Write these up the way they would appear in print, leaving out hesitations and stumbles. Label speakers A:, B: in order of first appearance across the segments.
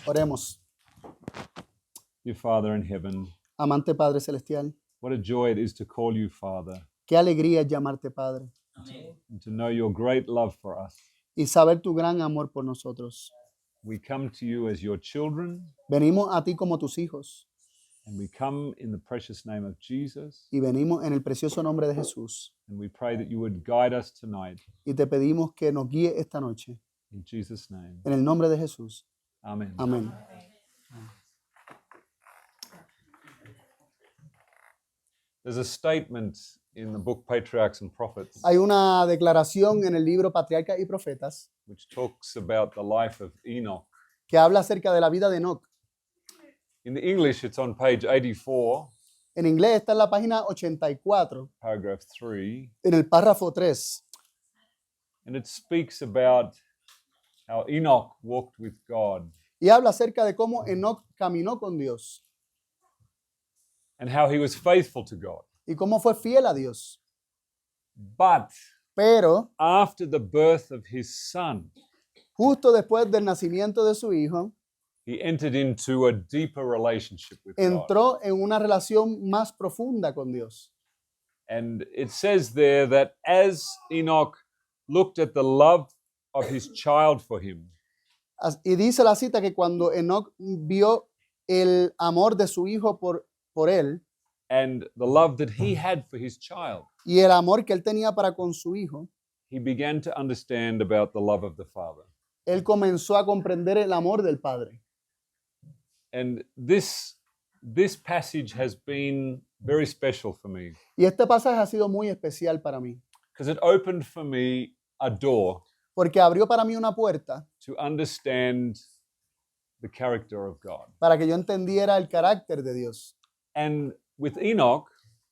A: Oremos.
B: Dear Father in heaven,
A: Amante Padre Celestial,
B: what a joy it is to call you Father
A: qué alegría es llamarte Padre
B: and to know your great love for us.
A: y saber tu gran amor por nosotros.
B: We come to you as your children,
A: Venimos a ti como tus hijos
B: and we come in the precious name of Jesus,
A: y venimos en el precioso nombre de Jesús
B: and we pray that you would guide us tonight.
A: y te pedimos que nos guíe esta noche.
B: In Jesus' name,
A: En el nombre de Jesús.
B: amen.
A: Amén.
B: There's a statement in the book Patriarchs and Prophets
A: Hay una declaración en el libro Patriarcas y Profetas
B: which talks about the life of Enoch.
A: que habla acerca de la vida de Enoc.
B: In the English, it's on page 84,
A: En inglés está en la página 84,
B: paragraph 3,
A: en el párrafo 3,
B: and it speaks about how Enoch walked with God
A: y habla acerca de cómo Enoc caminó con Dios
B: and how he was faithful to God.
A: y cómo fue fiel a Dios.
B: But
A: Pero
B: after the birth of his son,
A: justo después del nacimiento de su hijo,
B: he entered into a deeper relationship with God.
A: entró en una relación más profunda con Dios.
B: And it says there that as Enoch looked at the love of his child for him,
A: Y dice la cita que cuando Enoc vio el amor de su hijo por él
B: and the love that he had for his child,
A: y el amor que él tenía para con su hijo,
B: he began to understand about the love of the Father.
A: él comenzó a comprender el amor del Padre.
B: And this passage has been very special for me
A: Y este pasaje ha sido muy especial para mí,
B: because it opened for me a door
A: porque abrió para mí una puerta
B: to understand the character of God.
A: para que yo entendiera el carácter de Dios.
B: And with Enoch,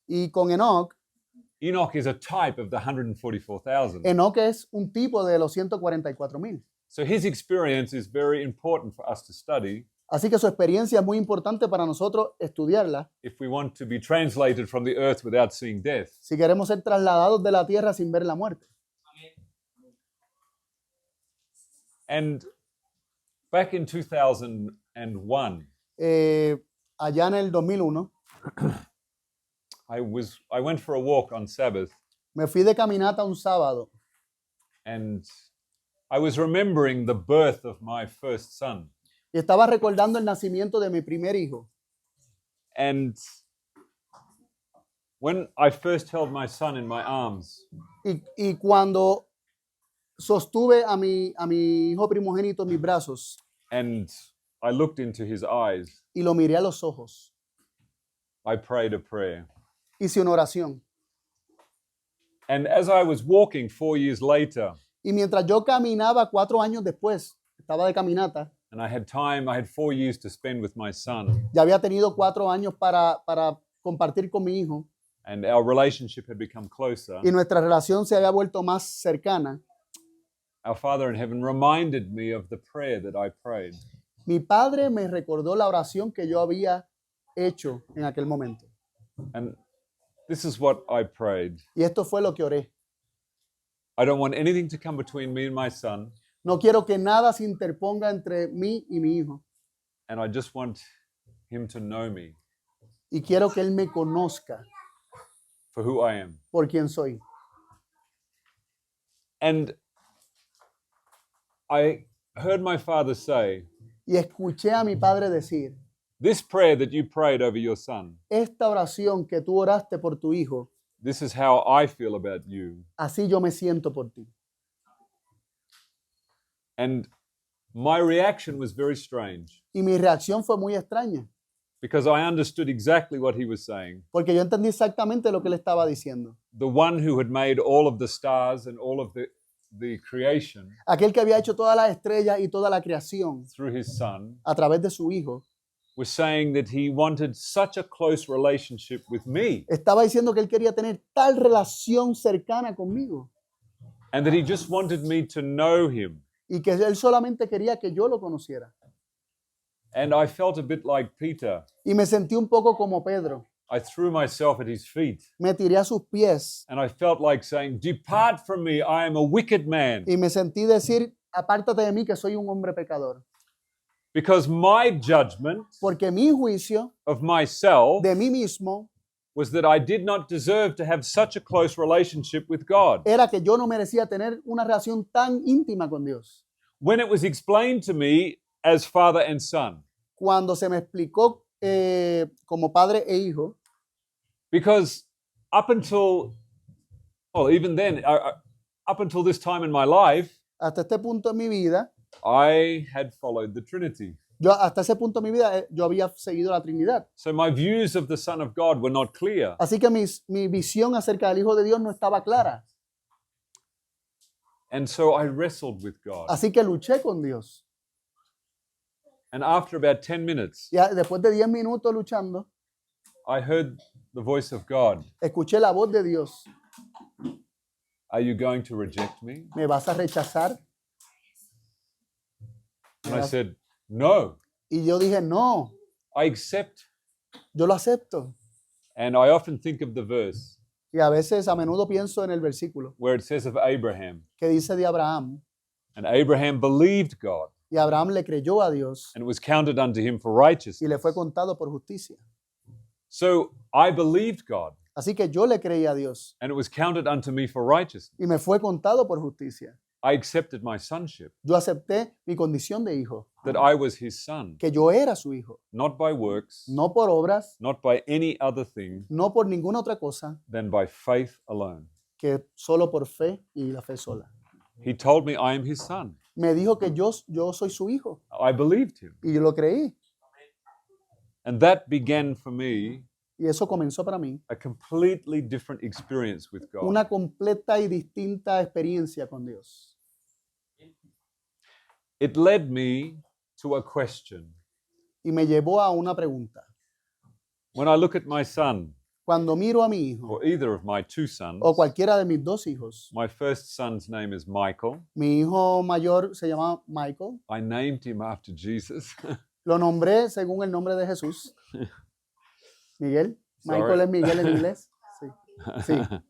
A: Y con Enoc,
B: Enoch is a type of the 144,000.
A: Enoc es un tipo de los 144,000.
B: So his experience is very important for us to study
A: Así que su experiencia es muy importante para nosotros estudiarla
B: if we want to be translated from the earth without seeing death.
A: si queremos ser trasladados de la tierra sin ver la muerte.
B: And back in 2001,
A: Allá en el 2001,
B: I went for a walk on Sabbath,
A: me fui de caminata un sábado
B: and I was remembering the birth of my first son.
A: y estaba recordando el nacimiento de mi primer hijo.
B: And when I first held my son in my arms,
A: Y cuando sostuve a mi hijo primogénito en mis brazos
B: and I looked into his eyes,
A: y lo miré a los ojos,
B: I prayed a prayer.
A: hice una oración.
B: And as I was walking 4 years later,
A: Y mientras yo caminaba 4 años después, estaba de caminata,
B: and I had 4 years to spend with my son,
A: ya había tenido 4 años para compartir con mi hijo
B: and our relationship had become closer,
A: y nuestra relación se había vuelto más cercana.
B: our Father in heaven reminded me of the prayer that I prayed.
A: Mi padre me recordó la oración que yo había hecho en aquel momento.
B: And this is what I prayed.
A: Y esto fue lo que oré.
B: I don't want anything to come between me and my son,
A: No quiero que nada se interponga entre mí y mi hijo.
B: and I just want him to know me
A: Y quiero que él me conozca
B: for who I am.
A: por quien soy.
B: And I heard my father say,
A: Y escuché a mi padre decir,
B: this prayer that you prayed over your son,
A: esta oración que tú oraste por tu hijo,
B: this is how I feel about you.
A: así yo me siento por ti.
B: And my reaction was very strange
A: Y mi reacción fue muy extraña,
B: because I understood exactly what he was saying.
A: porque yo entendí exactamente lo que él estaba diciendo.
B: The one who had made all of the stars and all of the creation
A: Aquel que había hecho todas las estrellas y toda la creación
B: through his son
A: a través de su hijo,
B: was saying that he wanted such a close relationship with me
A: estaba diciendo que él quería tener tal relación cercana conmigo
B: and that he just wanted me to know him.
A: y que él solamente quería que yo lo conociera.
B: And I felt a bit like Peter.
A: Y me sentí un poco como Pedro.
B: I threw myself at his feet
A: Me tiré a sus pies
B: and I felt like saying, "Depart from me, I am a wicked man."
A: y me sentí decir, apártate de mí que soy un hombre pecador.
B: Because my judgment
A: porque mi juicio
B: of myself
A: de mí mismo
B: was that I did not deserve to have such a close relationship with God.
A: era que yo no merecía tener una relación tan íntima con Dios.
B: When it was explained to me as father and son,
A: Cuando se me explicó como padre e hijo,
B: because up until, well, even then, up until this time in my life,
A: hasta este punto en mi vida,
B: I had followed the Trinity.
A: hasta ese punto en mi vida, yo había seguido la Trinidad.
B: So my views of the Son of God were not clear.
A: Así que mi visión acerca del Hijo de Dios no estaba clara.
B: And so I wrestled with God.
A: Así que luché con Dios.
B: And after about 10 minutes,
A: Y después de 10 minutos luchando,
B: I heard the voice of God.
A: escuché la voz de Dios.
B: Are you going to reject me?
A: ¿Me vas a rechazar?
B: And I said, no,
A: Y yo dije, no,
B: I accept.
A: yo lo acepto.
B: And I often think of the verse
A: Y a veces, a menudo pienso en el versículo
B: where it says of Abraham,
A: que dice de Abraham.
B: and Abraham believed God,
A: Y Abraham le creyó a Dios
B: and it was counted unto him for
A: y
B: righteousness.
A: le fue contado por justicia.
B: So I believed God,
A: Así que yo le creí a Dios
B: and it was counted unto me for righteousness.
A: y me fue contado por justicia.
B: I accepted my sonship,
A: Yo acepté mi condición de hijo,
B: that I was his son,
A: que yo era su hijo,
B: not by works,
A: no por obras,
B: not by any other thing
A: no por ninguna otra cosa,
B: than by faith alone.
A: que solo por fe y la fe sola.
B: He told me I am his son.
A: Me dijo que yo soy su hijo
B: I believed him.
A: y yo lo creí.
B: And that began for me
A: Y eso comenzó para mí
B: a completely different experience with God.
A: una completa y distinta experiencia con Dios.
B: It led me to a question.
A: Y me llevó a una pregunta.
B: When I look at my son,
A: Cuando miro a mi hijo
B: or either of my two sons,
A: o cualquiera de mis dos hijos,
B: my first son's name is Michael.
A: mi hijo mayor se llama Michael,
B: I named him after Jesus.
A: lo nombré según el nombre de Jesús. Miguel. Michael
B: Sorry.
A: es Miguel en inglés. Sí. Sí.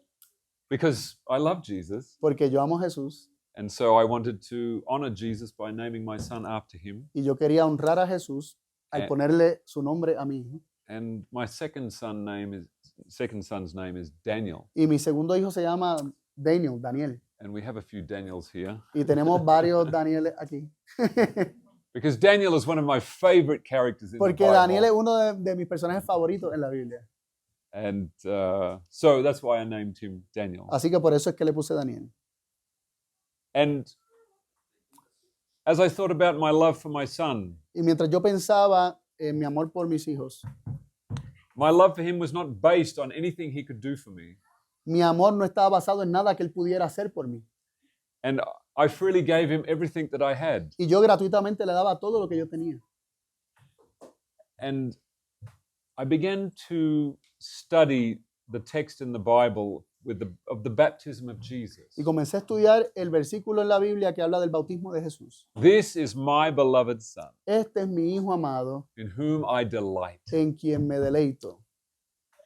B: Because I love Jesus.
A: Porque yo amo a Jesús
B: And so I wanted to honor Jesus by naming my son after him.
A: y yo quería honrar a Jesús al ponerle su nombre a mi hijo.
B: And my second son's name is Daniel.
A: Y mi segundo hijo se llama Daniel.
B: And we have a few Daniels here.
A: Y tenemos varios Danieles aquí.
B: Because Daniel is one of my favorite characters in the
A: Porque
B: Bible.
A: Daniel es uno de mis personajes favoritos en la Biblia.
B: And so that's why I named him Daniel.
A: Así que por eso es que le puse Daniel.
B: And as I thought about my love for my son,
A: Y mientras yo pensaba en mi amor por mis hijos,
B: my love for him was not based on anything he could do for me.
A: mi amor no estaba basado en nada que él pudiera hacer por mí.
B: And I freely gave him everything that I had.
A: Y yo gratuitamente le daba todo lo que yo tenía.
B: And I began to study the text in the Bible of the baptism of Jesus.
A: Y comencé a estudiar el versículo en la Biblia que habla del bautismo de Jesús.
B: This is my beloved son,
A: Este es mi hijo amado,
B: in whom I delight.
A: en quien me deleito.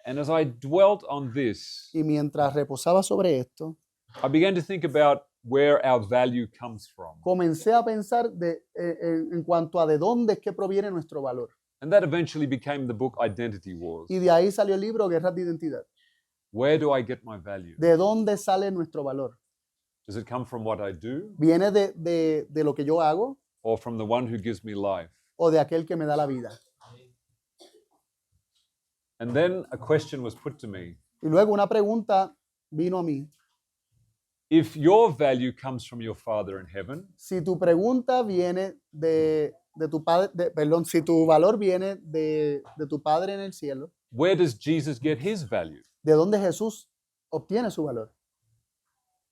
B: And as I dwelt on this,
A: Y mientras reposaba sobre esto,
B: I began to think about where our value comes from.
A: comencé a pensar en cuanto a de dónde es que proviene nuestro valor.
B: And that eventually became the book Identity Wars.
A: Y de ahí salió el libro Guerras de Identidad.
B: Where do I get my value?
A: ¿De dónde sale nuestro valor?
B: Does it come from what I do,
A: ¿Viene de lo que yo hago
B: or from the one who gives me life?
A: o de aquel que me da la vida?
B: And then a question was put to me.
A: Y luego una pregunta vino a mí.
B: If your value comes from your Father in heaven,
A: Si tu pregunta viene de tu padre, perdón, si tu valor viene de tu Padre en el cielo,
B: where does Jesus get his value?
A: ¿de dónde Jesús obtiene su valor?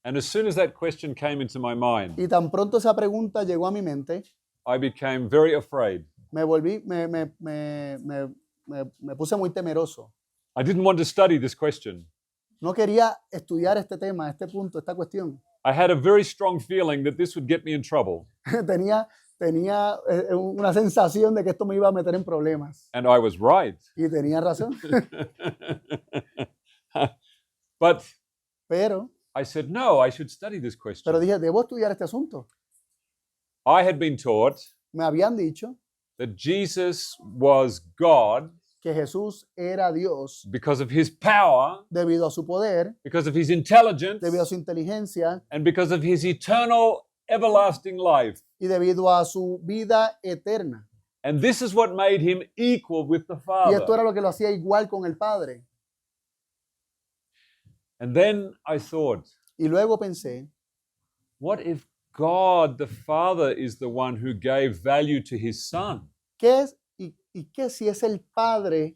B: And as soon as that question came into my mind,
A: Y tan pronto esa pregunta llegó a mi mente,
B: I became very afraid.
A: me puse muy temeroso.
B: I didn't want to study this question.
A: No quería estudiar este tema, este punto, esta cuestión.
B: I had a very strong feeling that this would get me in trouble.
A: tenía una sensación de que esto me iba a meter en problemas.
B: And I was right.
A: Y tenía razón.
B: But
A: Pero
B: I said, no, I should study this question.
A: dije, debo estudiar este asunto.
B: I had been taught
A: Me habían dicho
B: that Jesus was God
A: que Jesús era Dios
B: because of his power,
A: debido a su poder,
B: because of his intelligence,
A: debido a su inteligencia
B: and because of his eternal, everlasting life.
A: y debido a su vida eterna.
B: And this is what made him equal with the
A: Y esto
B: Father.
A: era lo que lo hacía igual con el Padre.
B: And then I thought,
A: Y luego pensé,
B: what if God the Father is the one who gave value to his Son?
A: ¿qué es y qué si es el Padre,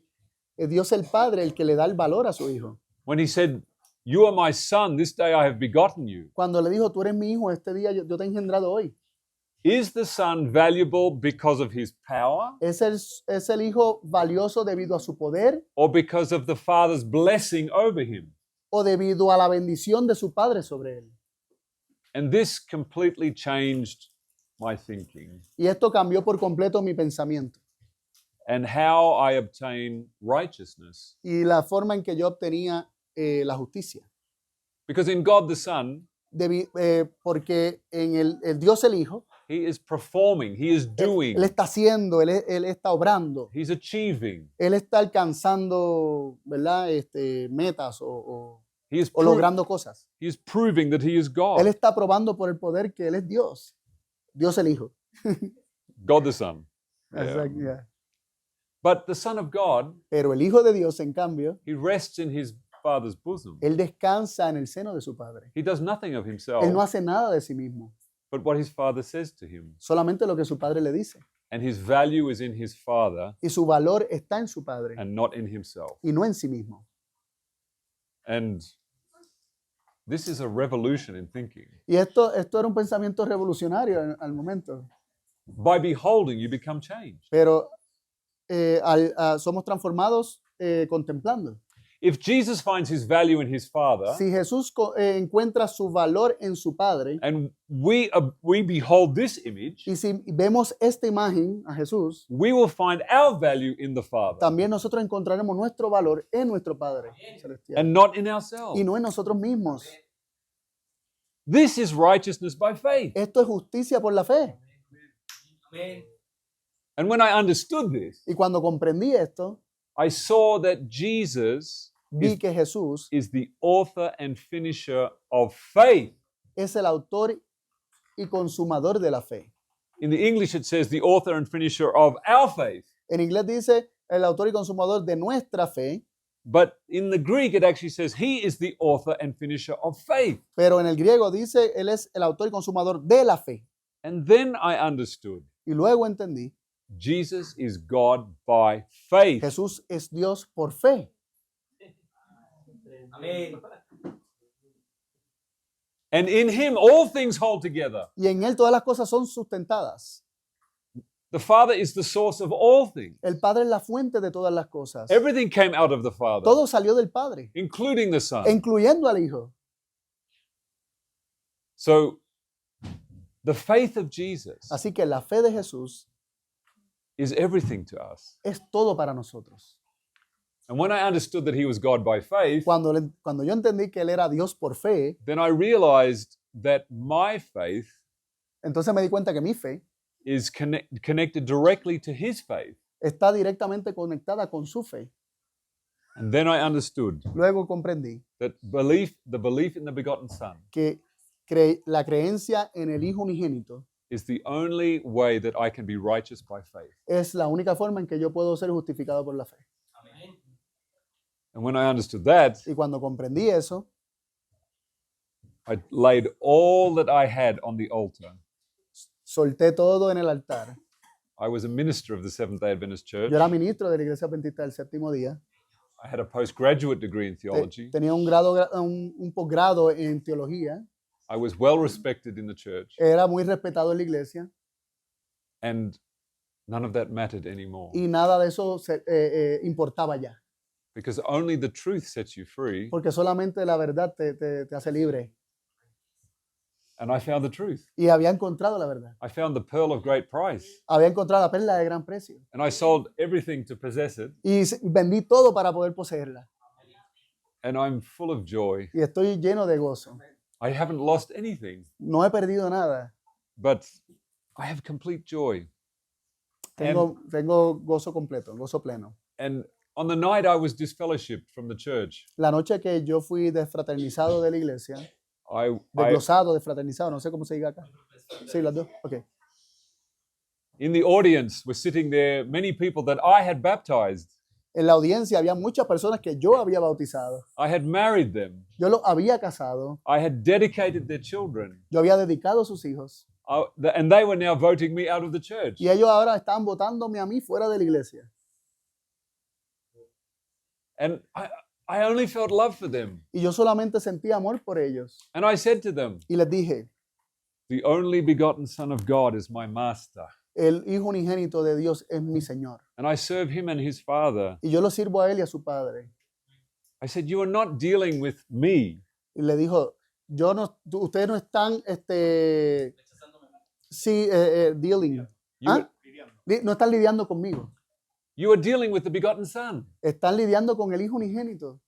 A: Dios el Padre, el que le da el valor a su Hijo?
B: When he said, "You are my Son, this day I have begotten you."
A: Cuando le dijo, tú eres mi hijo, este día yo te he engendrado hoy.
B: Is the Son valuable because of his power
A: ¿Es el Hijo valioso debido a su poder
B: or because of the Father's blessing over him?
A: o debido a la bendición de su Padre sobre él?
B: And this completely changed my thinking
A: Y esto cambió por completo mi pensamiento
B: and how I obtain righteousness.
A: y la forma en que yo obtenía la justicia.
B: Because in God the Son,
A: Porque en el Dios el Hijo,
B: he is performing, he is doing,
A: Él está haciendo, él está obrando,
B: he's achieving,
A: Él está alcanzando, ¿verdad? Metas
B: he is,
A: o logrando cosas.
B: he is proving that he is
A: Él
B: God.
A: está probando por el poder que Él es Dios, Dios el Hijo.
B: God the Son. Yeah.
A: Exacto, yeah.
B: But the Son of God,
A: Pero el Hijo de Dios, en cambio,
B: he rests in his Father's bosom.
A: Él descansa en el seno de su Padre.
B: He does nothing of himself,
A: Él no hace nada de sí mismo,
B: but what his Father says to him.
A: solamente lo que su Padre le dice.
B: And his value is in his Father
A: Y su valor está en su Padre
B: and not in himself.
A: y no en sí mismo.
B: And this is a revolution in thinking.
A: Y esto era un pensamiento revolucionario al momento.
B: By beholding, you become changed.
A: Pero somos transformados contemplando.
B: If Jesus finds his value in his Father,
A: Si Jesús encuentra su valor en su Padre,
B: and we behold this image,
A: y si vemos esta imagen a Jesús,
B: we will find our value in the Father
A: también nosotros encontraremos nuestro valor en nuestro Padre celestial
B: and not in ourselves.
A: y no en nosotros mismos.
B: This is righteousness by faith.
A: Esto es justicia por la fe.
B: And when I understood this,
A: Y cuando comprendí esto,
B: I saw that Jesus
A: vi que Jesús
B: is the author and finisher of faith.
A: es el autor y consumador de la fe.
B: In the English, it says the author and finisher of our faith.
A: En inglés dice el autor y consumador de nuestra fe,
B: But in the Greek, it actually says he is the author and finisher of faith.
A: pero en el griego dice él es el autor y consumador de la fe.
B: And then I understood
A: Y luego entendí,
B: Jesus is God by faith.
A: Jesús es Dios por fe.
C: Amén.
B: And in him, all things hold together.
A: Y en él todas las cosas son sustentadas.
B: The Father is the source of all things.
A: El Padre es la fuente de todas las cosas.
B: Everything came out of the Father,
A: Todo salió del Padre,
B: including the Son.
A: incluyendo al Hijo.
B: So, the faith of Jesus
A: Así que la fe de Jesús
B: is everything to us.
A: es todo para nosotros.
B: And when I understood that he was God by faith,
A: Cuando yo entendí que Él era Dios por fe,
B: then I realized that my faith
A: entonces me di cuenta que mi fe
B: is connected directly to his faith.
A: está directamente conectada con su fe.
B: And then I understood
A: Luego comprendí
B: that the belief in the begotten Son,
A: que la creencia en el Hijo unigénito
B: is the only way that I can be righteous by faith.
A: es la única forma en que yo puedo ser justificado por la fe.
B: And when I understood that,
A: Y cuando comprendí eso,
B: I laid all that I had on the altar.
A: solté todo en el altar.
B: I was a minister of the Seventh-day Adventist Church.
A: Yo era ministro de la Iglesia Adventista del Séptimo Día.
B: I had a postgraduate degree in theology.
A: Tenía un posgrado en teología.
B: I was well respected in the church,
A: Era muy respetado en la iglesia.
B: and none of that mattered anymore
A: Y nada de eso importaba ya.
B: because only the truth sets you free,
A: Porque solamente la verdad te hace libre.
B: and I found the truth.
A: Y había encontrado la verdad.
B: I found the pearl of great price,
A: Había encontrado la perla de gran precio.
B: and I sold everything to possess it,
A: Y vendí todo para poder poseerla.
B: and I'm full of joy.
A: Y estoy lleno de gozo.
B: I haven't lost anything,
A: No he perdido nada,
B: but I have complete joy.
A: Tengo gozo completo, gozo pleno.
B: And on the night I was disfellowshipped from the church,
A: La noche que yo fui desfraternizado de la iglesia,
B: I
A: desglosado, desfraternizado, no sé cómo se diga acá. Sí, las dos. Okay.
B: in the audience were sitting there many people that I had baptized.
A: En la audiencia había muchas personas que yo había bautizado.
B: I had married them.
A: Yo los había casado.
B: I had dedicated their children.
A: Yo había dedicado a sus hijos.
B: And they were now voting me out of the church.
A: Y ellos ahora estaban votándome a mí fuera de la iglesia.
B: And I only felt love for them.
A: Y yo solamente sentía amor por ellos.
B: And I said to them,
A: Y les dije,
B: the only begotten Son of God is my master.
A: el Hijo unigénito de Dios es mi Señor.
B: And I serve him and his Father.
A: Y yo lo sirvo a él y a su Padre.
B: I said, you are not dealing with me.
A: Y le dijo, ustedes no están, dealing.
B: You,
A: ¿Ah? No están lidiando conmigo.
B: you are dealing with the begotten Son.
A: Están lidiando con el Hijo unigénito.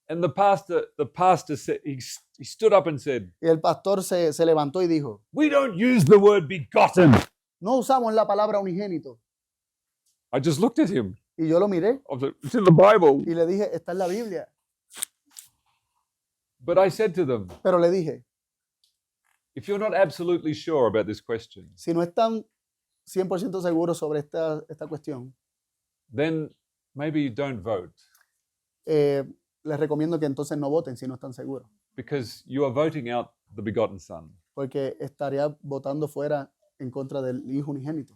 B: And the pastor said, he stood up and said,
A: Y el pastor se levantó y dijo,
B: we don't use the word begotten.
A: no usamos la palabra unigénito.
B: I just looked at him.
A: Y yo lo miré
B: I was like, it's in the Bible.
A: y le dije, está en la Biblia.
B: But I said to them,
A: Pero le dije,
B: if you're not absolutely sure about this question,
A: si no están 100% seguros sobre esta cuestión,
B: then maybe you don't vote,
A: les recomiendo que entonces no voten si no están seguros.
B: because you are voting out the begotten Son.
A: Porque estaría votando fuera en contra del Hijo unigénito.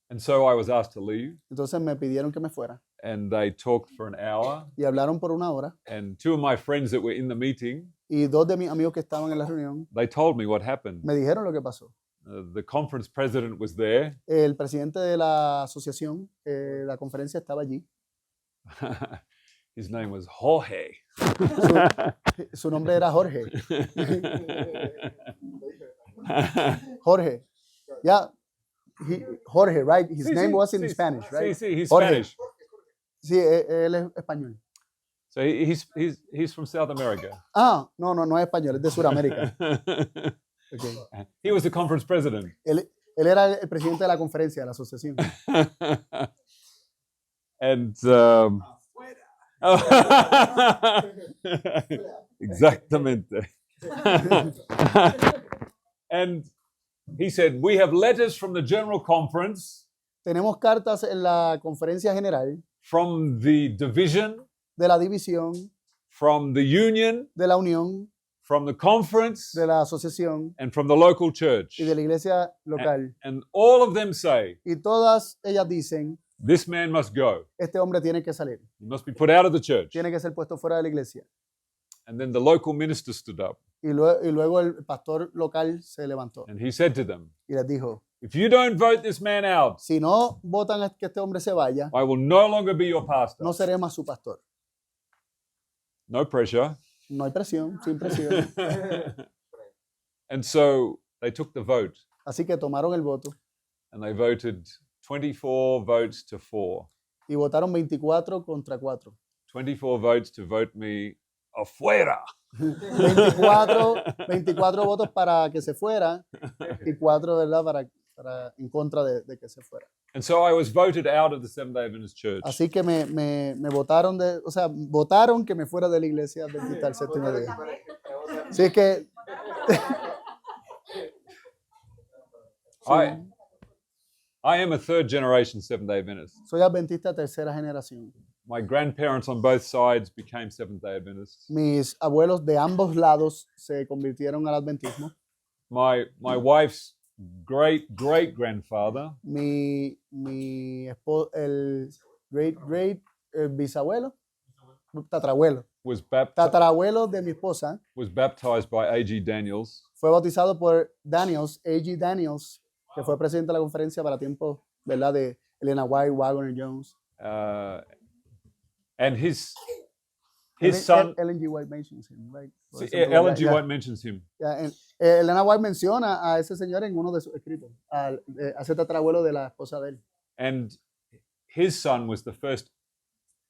B: And so I was asked to leave,
A: Entonces me pidieron que me fuera
B: and they talked for an hour.
A: y hablaron por una hora.
B: And two of my friends that were in the meeting,
A: Y dos de mis amigos que estaban en la reunión
B: they told me what happened.
A: me dijeron lo que pasó.
B: The conference president was there.
A: El presidente de la asociación, la conferencia estaba allí.
B: His name was Jorge.
A: Su nombre era Jorge. Jorge. Yeah. Jorge, right? His name was in Spanish, right?
B: Sí, he's
A: Jorge.
B: Spanish.
A: Sí, él es español.
B: So he's from South America.
A: Ah, no es español, es de Sudamérica. Okay.
B: He was the conference president.
A: Él era el presidente de la conferencia, de la asociación.
B: And exactamente. And he said, we have letters from the General Conference,
A: Tenemos cartas en la conferencia general,
B: from the division,
A: de la división,
B: from the union,
A: de la unión,
B: from the conference,
A: de la asociación
B: and from the local church.
A: y de la iglesia local.
B: And all of them say,
A: Y todas ellas dicen,
B: this man must go.
A: este hombre tiene que salir,
B: He must be put out of the church.
A: tiene que ser puesto fuera de la iglesia.
B: And then the local minister stood up
A: Y luego el pastor local se levantó
B: and he said to them,
A: y les dijo,
B: if you don't vote this man out,
A: si no votan que este hombre se vaya,
B: I will no longer be your pastor.
A: no seré más su pastor.
B: No pressure.
A: No hay presión, sin presión.
B: And so they took the vote
A: Así que tomaron el voto
B: and they voted 24 votes to 4.
A: y votaron 24 contra 4.
B: 24 votes to vote me afuera.
A: 24 votos para que se fuera y 4, ¿verdad? En contra de que se fuera.
B: And so I was voted out of the Seventh-day Adventist Church.
A: Así que me votaron votaron que me fuera de la iglesia adventista del séptimo día. Así que
B: I am a third generation Seventh-day Adventist.
A: soy adventista tercera generación.
B: My grandparents on both sides became Seventh-day Adventists.
A: Mis abuelos de ambos lados se convirtieron al adventismo.
B: My wife's great grandfather
A: El great bisabuelo, tatarabuelo de mi esposa
B: was baptized by A.G. Daniels.
A: fue bautizado por A.G. Daniels, que fue presidente de la conferencia para tiempos, ¿verdad? De Elena White, Wagner Jones.
B: And his son,
A: Ellen G. White mentions him, right?
B: Ellen G. White mentions him.
A: Elena White menciona a ese señor en uno de sus escritos, a ese tatarabuelo de la esposa de él.
B: And his son was the first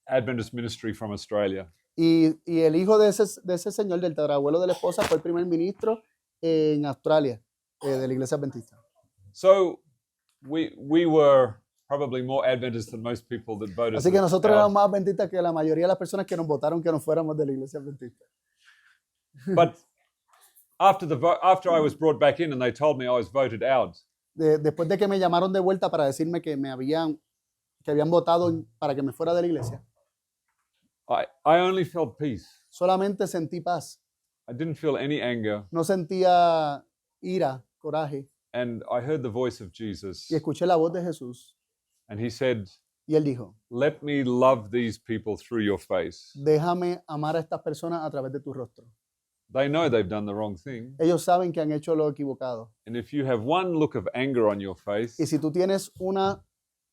B: Adventist ministry from Australia.
A: Y el hijo de ese señor, del tatarabuelo de la esposa, fue el primer ministro en Australia de la iglesia adventista.
B: So we were probably more Adventist than most people that voted
A: Así que nosotros
B: out.
A: éramos más adventistas que la mayoría de las personas que nos votaron que nos fuéramos de la iglesia adventista.
B: But after I was brought back in and they told me I was voted out,
A: Después de que me llamaron de vuelta para decirme que habían votado para que me fuera de la iglesia,
B: I only felt peace.
A: solamente sentí paz.
B: I didn't feel any anger.
A: No sentía ira, coraje.
B: And I heard the voice of Jesus.
A: Y escuché la voz de Jesús.
B: And he said,
A: Y él dijo,
B: let me love these people through your face.
A: déjame amar a estas personas a través de tu rostro.
B: They know they've done the wrong thing.
A: Ellos saben que han hecho lo equivocado.
B: And if you have one look of anger on your face,
A: Y si tú tienes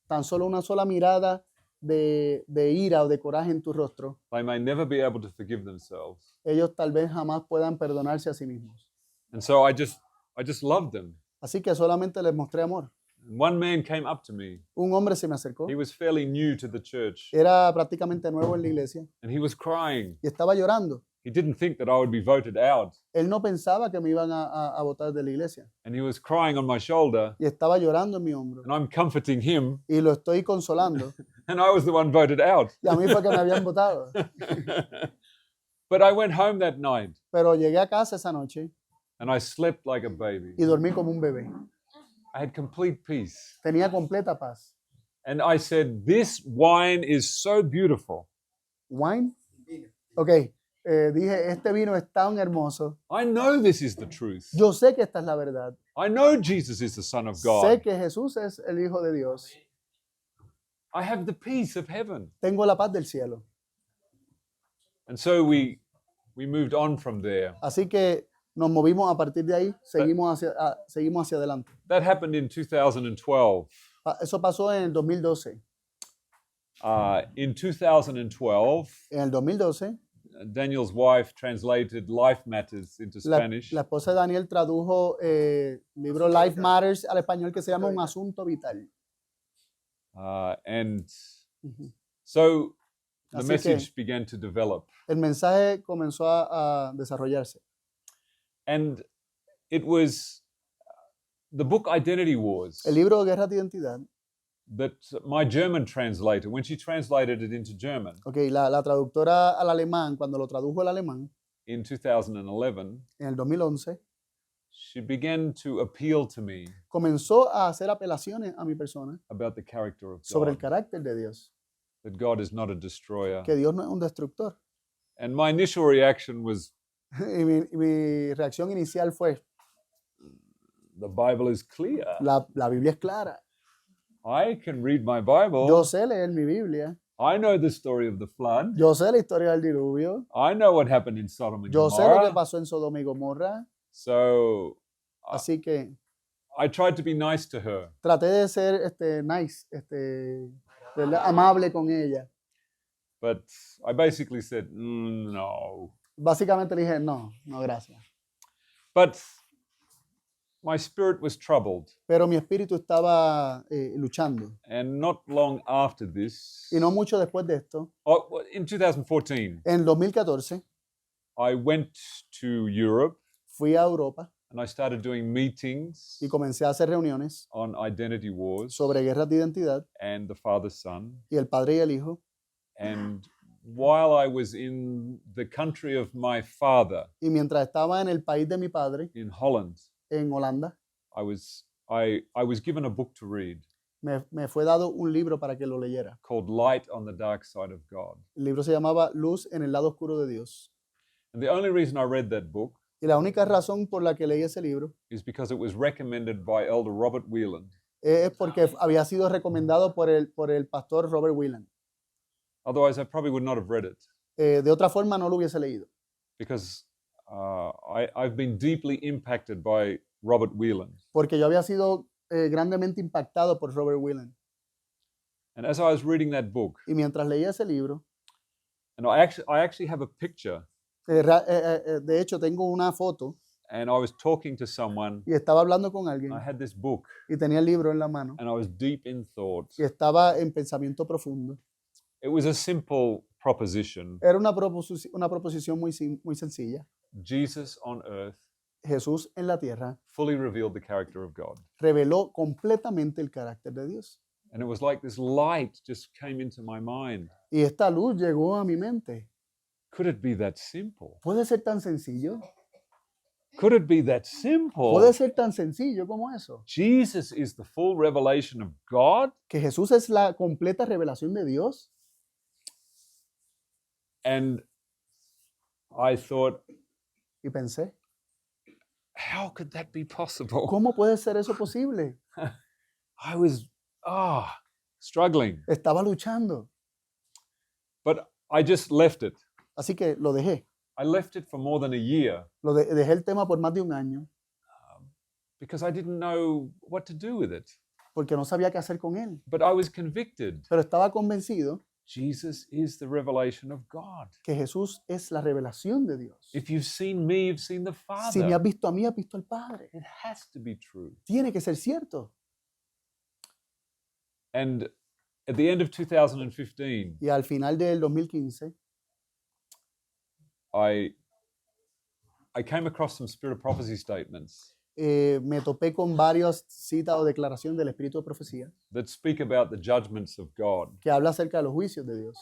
A: tan solo una sola mirada de ira o de coraje en tu rostro,
B: they may never be able to forgive themselves.
A: ellos tal vez jamás puedan perdonarse a sí mismos.
B: And so I just loved them.
A: Así que solamente les mostré amor.
B: And one man came up to me.
A: Un hombre se me acercó.
B: He was fairly new to the church.
A: Era prácticamente nuevo en la iglesia
B: And he was crying.
A: y estaba llorando.
B: He didn't think that I would be voted out.
A: Él no pensaba que me iban a votar de la iglesia.
B: And he was crying on my shoulder.
A: Y estaba llorando en mi hombro.
B: And I'm comforting him.
A: Y lo estoy consolando.
B: And I was the one voted out.
A: Y a mí fue que me habían votado.
B: But I went home that night
A: Pero llegué a casa esa noche
B: and I slept like a baby.
A: y dormí como un bebé.
B: I had complete peace.
A: Tenía completa paz.
B: And I said, this wine is so beautiful.
A: ¿Wine? Ok. Dije, este vino es tan hermoso.
B: I know this is the truth.
A: Yo sé que esta es la verdad.
B: I know Jesus is the Son of
A: Sé
B: God.
A: que Jesús es el Hijo de Dios.
B: I have the peace of heaven.
A: Tengo la paz del cielo.
B: And so we moved on from there.
A: Así que nos movimos a partir de ahí, seguimos hacia adelante.
B: That happened in 2012.
A: Eso pasó en el 2012.
B: In 2012,
A: En el 2012,
B: Daniel's wife translated Life Matters into Spanish.
A: la esposa de Daniel tradujo el libro Life Matters al español que se llama Un Asunto Vital.
B: And
A: Ujú.
B: so the
A: Así
B: message began to develop.
A: El mensaje comenzó a desarrollarse.
B: And it was the book Identity Wars
A: El libro Guerras de Identidad,
B: that my German translator, when she translated it into German
A: okay, la traductora al alemán, cuando lo tradujo al alemán,
B: in 2011,
A: en el 2011,
B: she began to appeal to me
A: comenzó a hacer apelaciones a mi persona
B: about the character of
A: sobre el
B: God,
A: carácter de Dios,
B: that God is not a destroyer.
A: que Dios no es un destructor.
B: And my initial reaction was,
A: Y mi reacción inicial fue,
B: the Bible is clear.
A: la Biblia es clara.
B: I can read my Bible.
A: Yo sé leer mi Biblia.
B: I know the story of the flood.
A: Yo sé la historia del diluvio.
B: I know what happened in Sodom and
A: Yo sé lo que
B: Gomorrah.
A: pasó en Sodoma y Gomorra.
B: So
A: Así que
B: I tried to be nice to her.
A: traté de ser nice, ¿verdad? Amable con ella.
B: But I basically said, no.
A: Básicamente le dije, no, gracias.
B: But my spirit was troubled.
A: Pero mi espíritu estaba luchando.
B: And not long after this,
A: Y no mucho después de esto,
B: in 2014,
A: en 2014,
B: I went to Europe
A: fui a Europa
B: and I started doing meetings
A: y comencé a hacer reuniones
B: on identity wars
A: sobre guerras de identidad
B: and the Father Son.
A: y el Padre y el Hijo.
B: And while I was in the country of my father,
A: Y mientras estaba en el país de mi padre,
B: in Holland,
A: en Holanda,
B: I was given a book to read
A: me fue dado un libro para que lo leyera.
B: called Light on the Dark Side of God.
A: El libro se llamaba Luz en el lado oscuro de Dios.
B: And the only reason I read that book
A: Y la única razón por la que leí ese libro
B: is because it was recommended by Elder Robert Whelan.
A: es porque había sido recomendado por el pastor Robert Whelan.
B: Otherwise, I probably would not have read it
A: De otra forma no lo hubiese leído,
B: because I've been deeply impacted by Robert Whelan.
A: porque yo había sido grandemente impactado por Robert Whelan.
B: And as I was reading that book,
A: Y mientras leía ese libro,
B: and I actually have a picture,
A: de hecho tengo una foto
B: and I was talking to someone.
A: y estaba hablando con alguien
B: I had this book,
A: y tenía el libro en la mano
B: and I was deep in thought.
A: y estaba en pensamiento profundo.
B: It was a simple proposition.
A: Era una proposición muy sencilla.
B: Jesus on earth
A: Jesús en la tierra
B: fully revealed the character of God.
A: reveló completamente el carácter de Dios.
B: And it was like this light just came into my mind.
A: Y esta luz llegó a mi mente.
B: Could it be that simple?
A: ¿Puede ser tan sencillo?
B: Could it be that simple?
A: ¿Puede ser tan sencillo como eso?
B: Jesus is the full revelation of God,
A: Que Jesús es la completa revelación de Dios.
B: and I thought,
A: Y pensé,
B: how could that be possible?
A: ¿cómo puede ser eso posible?
B: I was struggling,
A: Estaba luchando.
B: but I just left it.
A: Así que lo dejé.
B: I left it for more than a year
A: Dejé el tema por más de un año
B: because I didn't know what to do with it.
A: porque no sabía qué hacer con él.
B: But I was convicted.
A: Pero estaba convencido
B: Jesus is the revelation of God.
A: que Jesús es la revelación de Dios.
B: If you've seen me, you've seen the
A: Si me has
B: Father.
A: visto a mí, has visto al Padre.
B: It has to be true.
A: Tiene que ser cierto.
B: And at the end of 2015,
A: Y al final del 2015,
B: I came across some spirit of prophecy statements
A: me topé con varias citas o declaraciones del Espíritu de Profecía
B: that speak about the judgments of God.
A: que habla acerca de los juicios de Dios.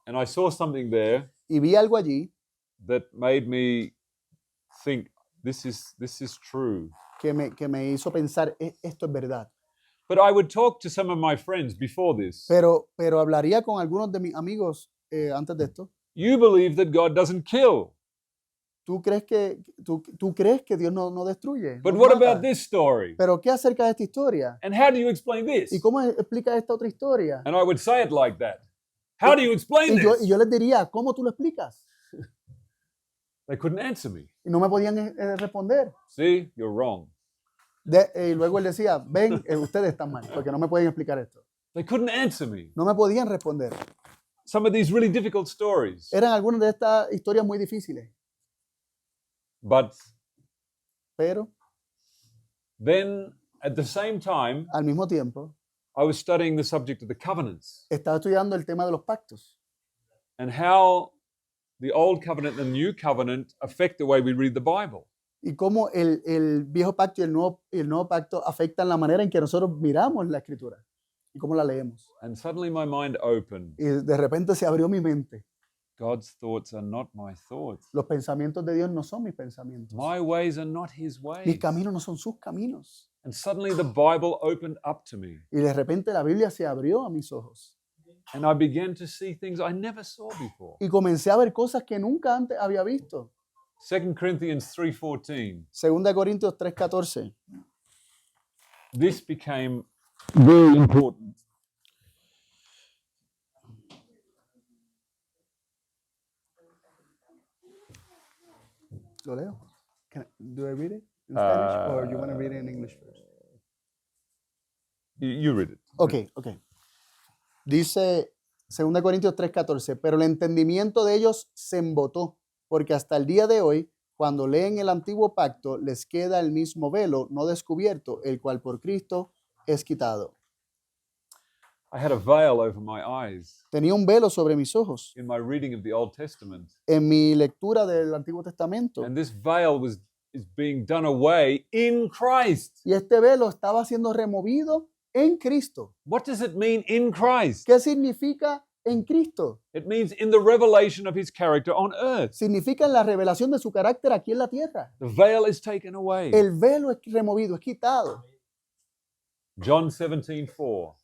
B: And I saw something there
A: Y vi algo allí
B: that made me think, this is true.
A: que me hizo pensar, esto es verdad.
B: But I would talk to some of my friends before this.
A: Pero hablaría con algunos de mis amigos antes de esto.
B: You believe that God doesn't kill.
A: ¿Tú crees que Dios no destruye?
B: But
A: no
B: what
A: mata?
B: about this story?
A: ¿Pero qué acerca de esta historia?
B: And how do you explain
A: ¿Y
B: this?
A: cómo explica esta otra historia?
B: And I would say it like that. How do you explain
A: Y yo
B: this?
A: les diría, ¿cómo tú lo explicas?
B: They couldn't answer me.
A: Y no me podían responder.
B: See, you're wrong.
A: Y luego él decía, ven, ustedes están mal, porque no me pueden explicar esto.
B: They couldn't answer me.
A: No me podían responder.
B: Some of these really difficult stories.
A: Eran algunas de estas historias muy difíciles.
B: But
A: Pero
B: then at the same time,
A: al mismo tiempo,
B: I was studying the subject of the covenants
A: estaba estudiando el tema de los pactos
B: and how the old covenant and the new covenant affect the way we read the Bible.
A: y cómo el viejo pacto y el nuevo pacto afectan la manera en que nosotros miramos la escritura y cómo la leemos.
B: And suddenly my mind opened.
A: Y de repente se abrió mi mente.
B: God's thoughts are not my thoughts.
A: Los pensamientos de Dios no son mis pensamientos.
B: My ways are not his
A: Mis
B: ways.
A: caminos no son sus caminos.
B: And suddenly the Bible opened up to me.
A: Y de repente la Biblia se abrió a mis ojos.
B: And I began to see things I never saw before.
A: Y comencé a ver cosas que nunca antes había visto.
B: 2 Corinthians 3:14.
A: 2 Corintios 3:14.
B: This became very important.
A: ¿Lo leo? Do I read it in Spanish or you want to read it in English first?
B: You read it.
A: Ok. Dice 2 Corintios 3:14, pero el entendimiento de ellos se embotó, porque hasta el día de hoy, cuando leen el antiguo pacto, les queda el mismo velo no descubierto, el cual por Cristo es quitado.
B: I had a veil over my eyes
A: Tenía un velo sobre mis ojos
B: in my reading of the Old Testament.
A: en mi lectura del Antiguo Testamento.
B: And this veil is being done away in Christ.
A: Y este velo estaba siendo removido en Cristo.
B: What does it mean in Christ?
A: ¿Qué significa en Cristo?
B: It means in the revelation of his character on earth.
A: Significa en la revelación de su carácter aquí en la tierra.
B: The veil is taken away.
A: El velo es removido, es quitado.
B: John 17:4.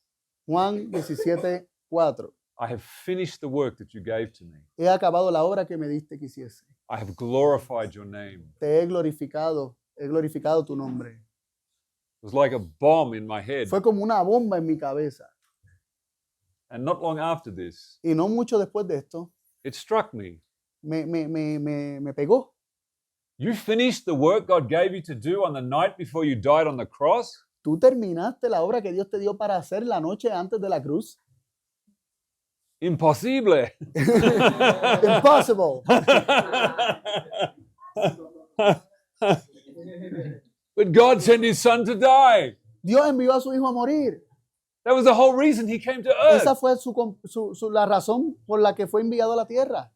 A: Juan 17:4.
B: I have finished the work that you gave to me.
A: He acabado la obra que me diste que hiciese.
B: I have glorified your name.
A: Te he glorificado tu nombre.
B: It was like a bomb in my head.
A: Fue como una bomba en mi cabeza.
B: And not long after this,
A: Y no mucho después de esto,
B: it struck me.
A: me pegó.
B: You finished the work God gave you to do on the night before you died on the cross?
A: ¿Tú terminaste la obra que Dios te dio para hacer la noche antes de la cruz?
B: Impossible.
A: Impossible.
B: But God sent his son to die.
A: Dios envió a su hijo a morir.
B: That was the whole reason he came to earth.
A: Esa fue la razón por la que fue enviado a la tierra.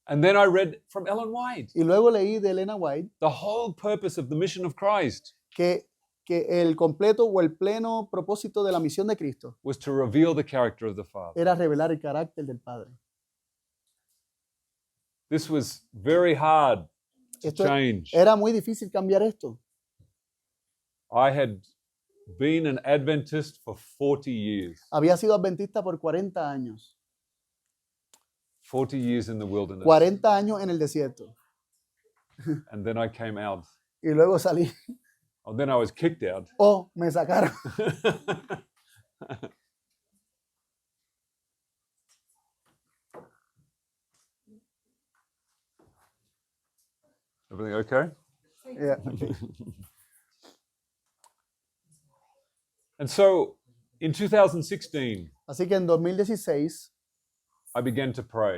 B: And then I read from Ellen White.
A: Y luego leí de Elena White
B: The whole purpose of the mission of Christ
A: que que el completo o el pleno propósito de la misión de Cristo
B: was to reveal the character of the Father.
A: era revelar el carácter del Padre.
B: This was very hard to
A: Esto
B: change.
A: era muy difícil cambiar esto.
B: I had been an Adventist for 40 years.
A: Había sido adventista por 40 años.
B: 40 years in the wilderness.
A: 40 años en el desierto.
B: And then I came out.
A: Y luego salí.
B: Oh, then I was kicked out.
A: Oh, me sacaron.
B: Everything okay?
A: Yeah, okay.
B: And so in 2016,
A: Así que en 2016
B: I began to pray.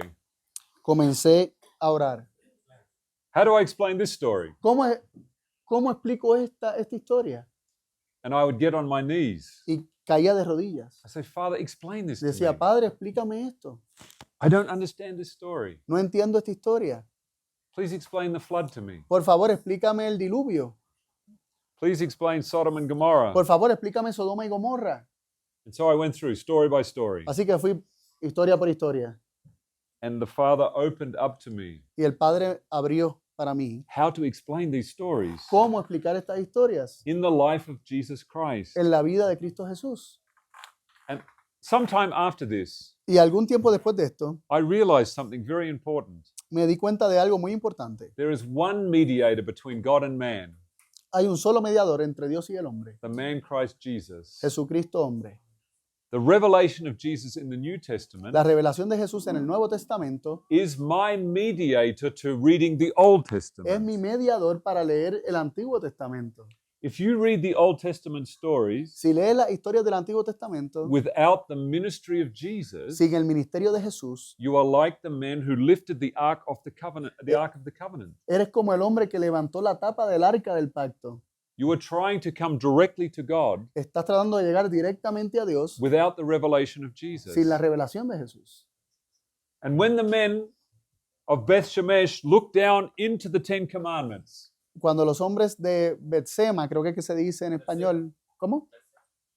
A: comencé a orar.
B: How do I explain this story?
A: ¿Cómo explico esta historia?
B: And I would get on my knees.
A: Y caía de rodillas.
B: I say, Father, explain this to
A: Decía,
B: me.
A: Padre, explícame esto.
B: I don't understand this story.
A: No entiendo esta historia.
B: Please explain the flood to me.
A: Por favor, explícame el diluvio.
B: Please explain Sodom and Gomorrah.
A: Por favor, explícame Sodoma y Gomorra.
B: And so I went through story by story.
A: Así que fui historia por historia.
B: And the Father opened up to me
A: Y el Padre abrió para mí
B: how to explain these stories
A: cómo explicar estas historias
B: in the life of Jesus Christ.
A: en la vida de Cristo Jesús.
B: And sometime after this,
A: Y algún tiempo después de esto,
B: I realized something very important.
A: me di cuenta de algo muy importante.
B: There is one mediator between God and man,
A: Hay un solo mediador entre Dios y el hombre,
B: the man Christ Jesus.
A: Jesucristo hombre.
B: The revelation of Jesus in the New Testament
A: La revelación de Jesús en el Nuevo Testamento
B: is my mediator to reading the Old
A: es mi
B: Testament.
A: mediador para leer el Antiguo Testamento.
B: If you read the Old Testament stories
A: Si lees las historias del Antiguo Testamento
B: without the ministry of Jesus,
A: sin el ministerio de Jesús,
B: you are like the man who lifted the ark of the covenant,
A: eres como el hombre que levantó la tapa del arca del pacto.
B: You are trying to come directly to God
A: Estás tratando de llegar directamente a Dios
B: without the revelation of Jesus.
A: sin la revelación de Jesús.
B: And when the men of Beth Shemesh looked down into the Ten Commandments,
A: Cuando los hombres de Betsema, creo que es que se dice en español, ¿cómo?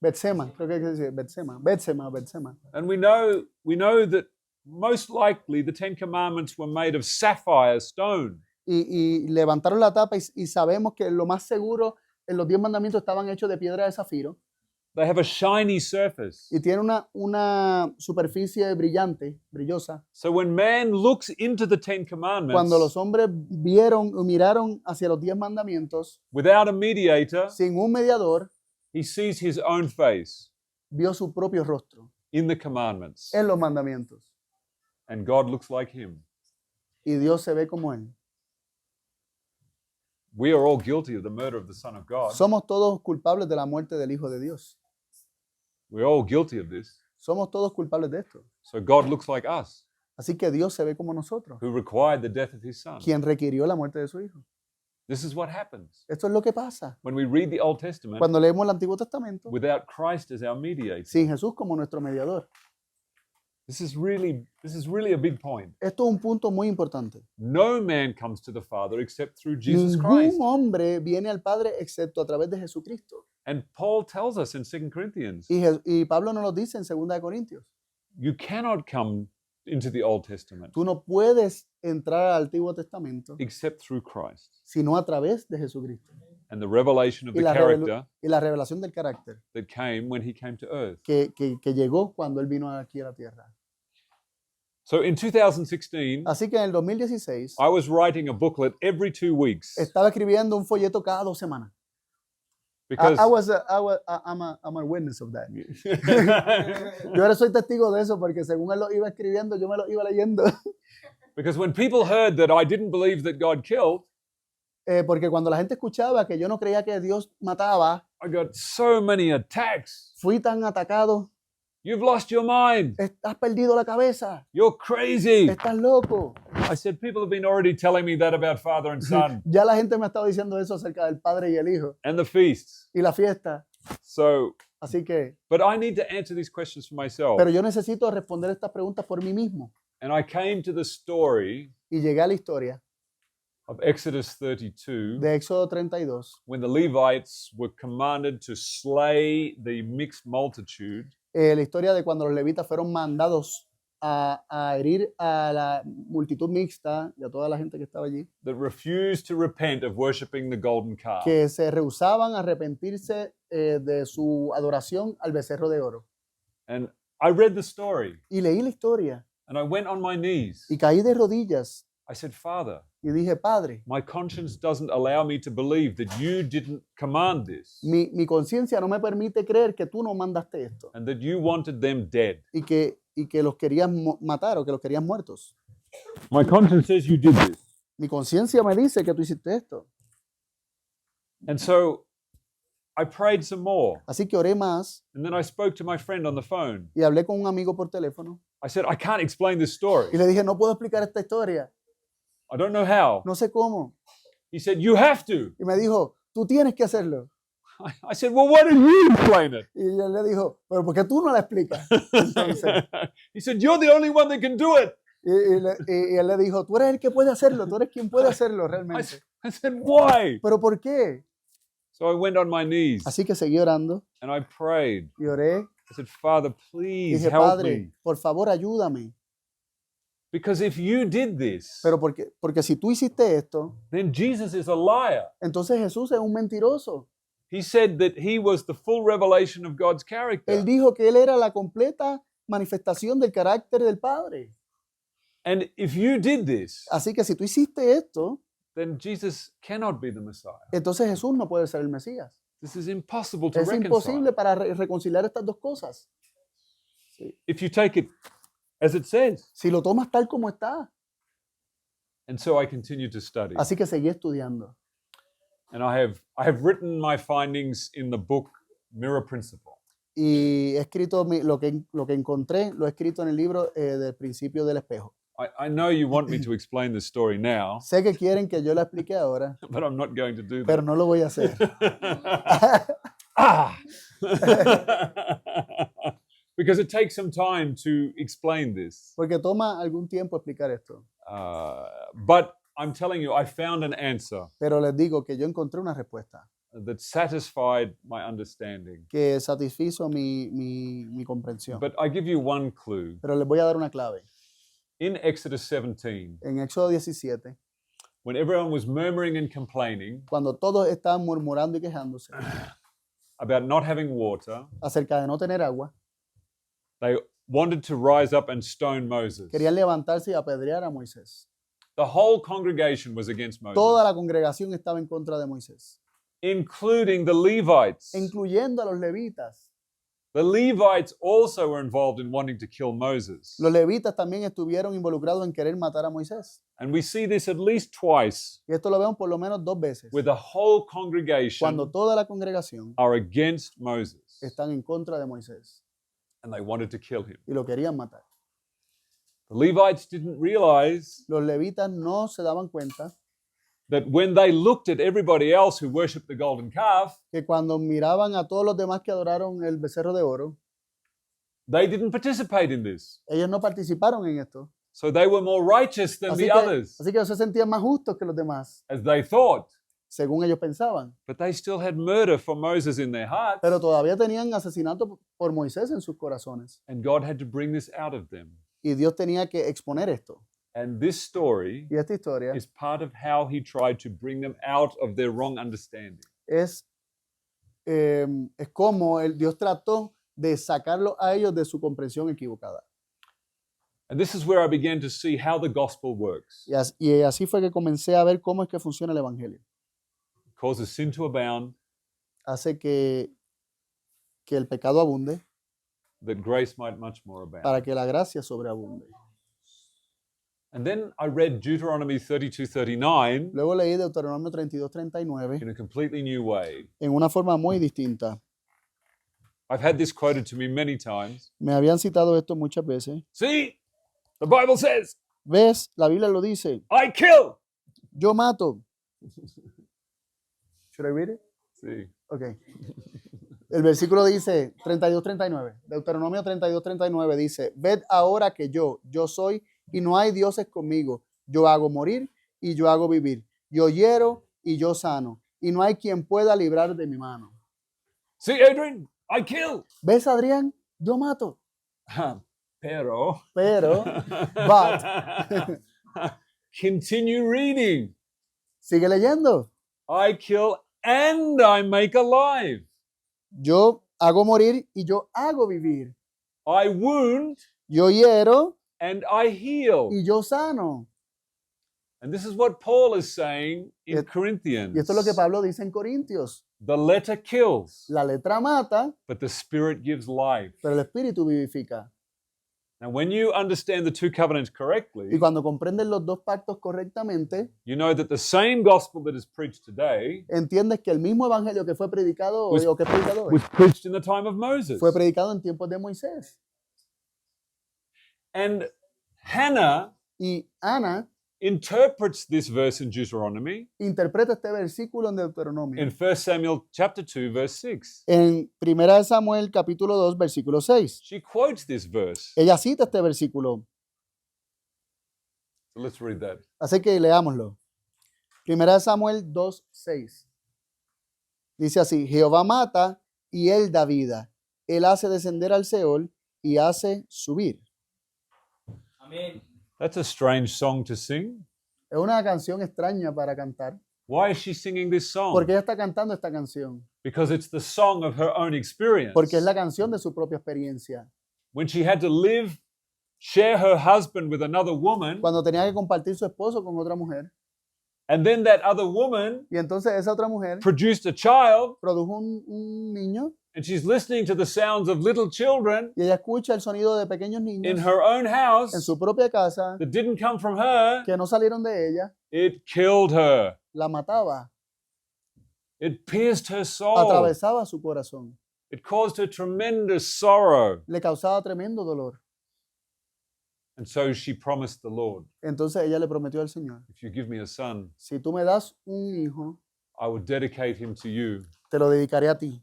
A: Betsema, creo que es que se dice Betsema.
B: and we know that most likely the Ten Commandments were made of sapphire stone.
A: Y levantaron la tapa y sabemos que lo más seguro en los 10 mandamientos estaban hechos de piedra de zafiro
B: They have a shiny surface.
A: y tienen una superficie brillante, brillosa.
B: So when man looks into the Ten
A: Cuando
B: Commandments
A: los hombres vieron o miraron hacia los 10 mandamientos
B: without a mediator,
A: sin un mediador,
B: he sees his own face
A: vio su propio rostro
B: in the commandments.
A: en los mandamientos.
B: And God looks like him.
A: Y Dios se ve como Él.
B: We are all guilty of the murder of the Son of God.
A: Somos todos culpables de la muerte del Hijo de Dios.
B: We're all guilty of this.
A: Somos todos culpables de esto.
B: So God looks like us,
A: Así que Dios se ve como nosotros,
B: who required the death of his Son.
A: quien requirió la muerte de su Hijo.
B: This is what happens
A: Esto es lo que pasa
B: when we read the Old Testament
A: cuando leemos el Antiguo Testamento
B: without Christ as our mediator.
A: sin Jesús como nuestro mediador.
B: This is really a big point.
A: Esto es un punto muy importante.
B: No man comes to the Father except through Jesus
A: Ningún
B: Christ.
A: hombre viene al Padre excepto a través de Jesucristo.
B: And Paul tells us in 2 Corinthians,
A: Y Pablo nos lo dice en 2 Corintios.
B: you cannot come into the Old Testament
A: Tú no puedes entrar al Antiguo Testamento
B: except through Christ
A: sino a través de Jesucristo.
B: and the revelation of
A: Y
B: the
A: la,
B: character
A: y la revelación del carácter
B: that came when he came to earth.
A: que llegó cuando Él vino aquí a la tierra.
B: So in 2016,
A: Así que en el 2016
B: I was writing a booklet every 2 weeks
A: estaba escribiendo un folleto cada 2 semanas.
B: because
A: I'm a witness of that. Yo ahora soy testigo de eso porque según él lo iba escribiendo, yo me lo iba leyendo.
B: because when people heard that I didn't believe that God killed,
A: Porque cuando la gente escuchaba que yo no creía que Dios mataba,
B: I got so many attacks.
A: fui tan atacado.
B: You've lost your mind.
A: Has perdido la cabeza.
B: You're crazy.
A: Estás loco.
B: I said, people have been already telling me that about Father and Son
A: Ya la gente me ha estado diciendo eso acerca del Padre y el Hijo
B: and the feasts.
A: y la fiesta.
B: So,
A: Así que,
B: but I need to answer these questions for myself.
A: pero yo necesito responder estas preguntas por mí mismo.
B: And I came to the story
A: Y llegué a la historia
B: of Exodus 32,
A: de Éxodo 32,
B: when the Levites were commanded to slay the mixed multitude,
A: la historia de cuando los levitas fueron mandados a herir a la multitud mixta y a toda la gente que estaba allí,
B: that refused to repent of worshiping the golden calf.
A: que se rehusaban a arrepentirse de su adoración al becerro de oro.
B: And I read the story
A: Y leí la historia
B: and I went on my knees.
A: y caí de rodillas
B: I said, Father,
A: y dije, Padre,
B: my conscience doesn't allow me to believe that you didn't command this
A: mi conciencia no me permite creer que tú no mandaste esto
B: and that you wanted them dead.
A: y que los querías matar o que los querías muertos.
B: My conscience says you did this.
A: Mi conciencia me dice que tú hiciste esto.
B: And so I prayed some more.
A: Así que oré más
B: And then I spoke to my friend on the phone.
A: y hablé con un amigo por teléfono
B: I said, I can't explain this story.
A: y le dije, no puedo explicar esta historia,
B: I don't know how.
A: no sé cómo.
B: He said, you have to.
A: Y me dijo, tú tienes que hacerlo.
B: I said, well, why don't you explain it?
A: Y él le dijo, pero ¿por qué tú no la explicas? Entonces,
B: He said, you're the only one that can do it.
A: y él le dijo, tú eres el que puede hacerlo, tú eres quien puede hacerlo realmente.
B: I said, why?
A: ¿Pero por qué?
B: So I went on my knees
A: Así que seguí orando
B: and I prayed.
A: y oré.
B: I said, Father,
A: Y
B: please
A: dije,
B: help
A: Padre,
B: me.
A: por favor, ayúdame.
B: Because if you did this,
A: Pero porque si tú hiciste esto,
B: then Jesus is a liar.
A: entonces Jesús es un mentiroso.
B: He said that he was the full revelation of God's character.
A: Él dijo que él era la completa manifestación del carácter del Padre.
B: And if you did this,
A: Así que si tú hiciste esto,
B: then Jesus cannot be the Messiah.
A: entonces Jesús no puede ser el Mesías.
B: This is impossible to
A: Es
B: reconcile.
A: imposible para reconciliar estas dos cosas.
B: If you take it as it says.
A: Si lo tomas tal como está.
B: And so I continued to study.
A: Así que seguí estudiando.
B: And I have written my findings in the book Mirror Principle.
A: Y he escrito lo que encontré, lo he escrito en el libro del principio del espejo.
B: I know you want me to explain the story now,
A: Sé que quieren que yo la explique ahora,
B: but I'm not going to do
A: pero
B: that.
A: no lo voy a hacer.
B: Ah! Because it takes some time to explain this.
A: Porque toma algún tiempo explicar esto.
B: But I'm telling you, I found an answer
A: Pero les digo que yo encontré una respuesta
B: that satisfied my understanding.
A: que satisfizo mi comprensión.
B: But I give you one clue.
A: Pero les voy a dar una clave.
B: In Exodus 17,
A: En Éxodo 17,
B: when everyone was murmuring and complaining
A: cuando todos estaban murmurando y quejándose
B: about not having water,
A: acerca de no tener agua,
B: they wanted to rise up and stone Moses.
A: querían levantarse y apedrear a Moisés.
B: The whole congregation was against Moses,
A: Toda la congregación estaba en contra de Moisés,
B: including the Levites.
A: incluyendo a los levitas.
B: The Levites also were involved in wanting to kill Moses.
A: Los levitas también estuvieron involucrados en querer matar a Moisés.
B: And we see this at least twice,
A: Y esto lo vemos por lo menos 2 veces.
B: where the whole congregation
A: Cuando toda la congregación
B: are against Moses,
A: están en contra de Moisés
B: and they wanted to kill him.
A: y lo querían matar.
B: The Levites didn't realize
A: Los levitas no se daban cuenta
B: that when they looked at everybody else who worshipped the golden calf,
A: que cuando miraban a todos los demás que adoraron el becerro de oro,
B: they didn't participate in this.
A: ellos no participaron en esto.
B: So they were more righteous than the others,
A: así que ellos se sentían más justos que los demás,
B: as they thought.
A: según ellos pensaban.
B: But they still had murder for Moses in their hearts,
A: Pero todavía tenían asesinato por Moisés en sus corazones.
B: and God had to bring this out of them.
A: Y Dios tenía que exponer esto.
B: And this story
A: Y esta historia
B: is part of how he tried to bring them out of their wrong understanding.
A: es como Dios trató de sacarlo a ellos de su comprensión equivocada.
B: And this is where I began to see how the gospel works.
A: Y así fue que comencé a ver cómo es que funciona el evangelio.
B: It causes sin to abound,
A: Hace que el pecado abunde
B: that grace might much more abound.
A: para que la gracia sobreabunde.
B: And then I read Deuteronomy 32:39
A: Luego leí Deuteronomio 32:39
B: in a completely new way.
A: en una forma muy distinta.
B: I've had this quoted to me many times.
A: Me habían citado esto muchas veces.
B: See, the Bible says,
A: ¿Ves? La Biblia lo dice.
B: I kill.
A: Yo mato. Should I read it?
B: See.
A: Okay. El versículo dice 32:39. Deuteronomio 32:39 dice, ved ahora que yo soy y no hay dioses conmigo. Yo hago morir y yo hago vivir. yo hiero y yo sano, y no hay quien pueda librar de mi mano.
B: See, Adrian, I kill.
A: ¿Ves, Adrián? Yo mato.
B: Pero.
A: Pero, but,
B: Continue reading.
A: sigue leyendo.
B: I kill and I make alive.
A: Yo hago morir y yo hago vivir.
B: I wound
A: Yo hiero
B: and I heal.
A: y yo sano.
B: And this is what Paul is saying in
A: Y
B: Corinthians.
A: esto es lo que Pablo dice en Corintios.
B: The letter kills,
A: La letra mata,
B: but the Spirit gives life.
A: pero el espíritu vivifica.
B: Now, when you understand the two covenants
A: Y
B: correctly,
A: cuando comprenden los dos pactos correctamente,
B: you know that the same gospel that is preached today
A: entiendes que el mismo evangelio que fue predicado hoy, o que es predicado hoy,
B: was preached in the time of Moses.
A: fue predicado en tiempos de Moisés.
B: And Hannah
A: Y Ana
B: interprets this verse in Deuteronomy
A: interpreta este versículo en Deuteronomio.
B: in 1 Samuel chapter 2, verse 6.
A: En 1 Samuel capítulo 2, versículo 6.
B: She quotes this verse.
A: Ella cita este versículo.
B: So let's read that.
A: Así que leámoslo. 1 Samuel 2, 6. Dice así: Jehová mata y él da vida. Él hace descender al Seol y hace subir.
C: Amén.
B: That's a strange song to sing.
A: Es una canción extraña para cantar.
B: Why is she singing this song?
A: ¿Por qué ella está cantando esta canción?
B: Because it's the song of her own experience.
A: Porque es la canción de su propia experiencia.
B: When she had to live, share her husband with another woman,
A: Cuando tenía que compartir su esposo con otra mujer.
B: and then that other woman
A: Y entonces esa otra mujer
B: produced a child,
A: produjo un niño
B: and she's listening to the sounds of little children
A: y ella escucha el sonido de pequeños
B: in
A: niños
B: her own
A: en
B: house
A: su propia casa
B: that didn't come from her.
A: que no salieron de ella.
B: It killed her.
A: La mataba,
B: It pierced her soul.
A: atravesaba su corazón,
B: It caused her tremendous sorrow.
A: le causaba tremendo dolor.
B: And so she promised the Lord,
A: Entonces ella le prometió al Señor:
B: if you give me a son,
A: si tú me das un hijo,
B: I will dedicate him to you
A: te lo dedicaré a ti,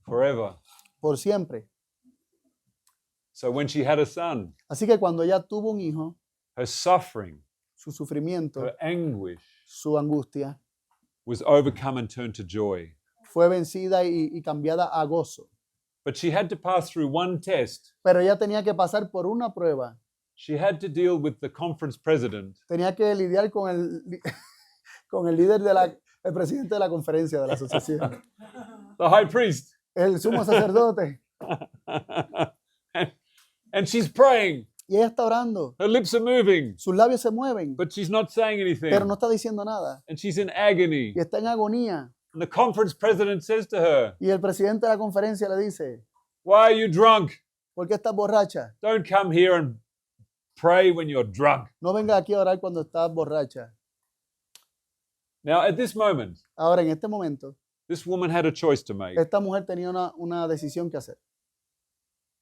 B: forever.
A: por siempre.
B: So when she had a son,
A: Así que cuando ella tuvo un hijo,
B: her suffering,
A: su sufrimiento,
B: her anguish
A: su angustia,
B: was overcome and turned to joy.
A: fue vencida y cambiada a gozo.
B: But she had to pass through one test.
A: Pero ella tenía que pasar por una prueba.
B: She had to deal with the conference president,
A: Tenía que lidiar con con el líder el presidente de la conferencia de la asociación,
B: the high priest.
A: el sumo sacerdote.
B: and she's praying.
A: Y ella está orando.
B: Her lips are moving,
A: Sus labios se mueven,
B: but she's not saying anything.
A: pero no está diciendo nada.
B: And she's in agony.
A: Y está en agonía.
B: And the conference president says to her,
A: Y el presidente de la conferencia le dice:
B: why are you drunk?
A: ¿por qué estás borracha?
B: Don't come here and pray when you're drunk.
A: No vengas aquí a orar cuando estás borracha.
B: Now, at this moment,
A: Ahora, en este momento,
B: this woman had a choice to make.
A: esta mujer tenía una decisión que hacer.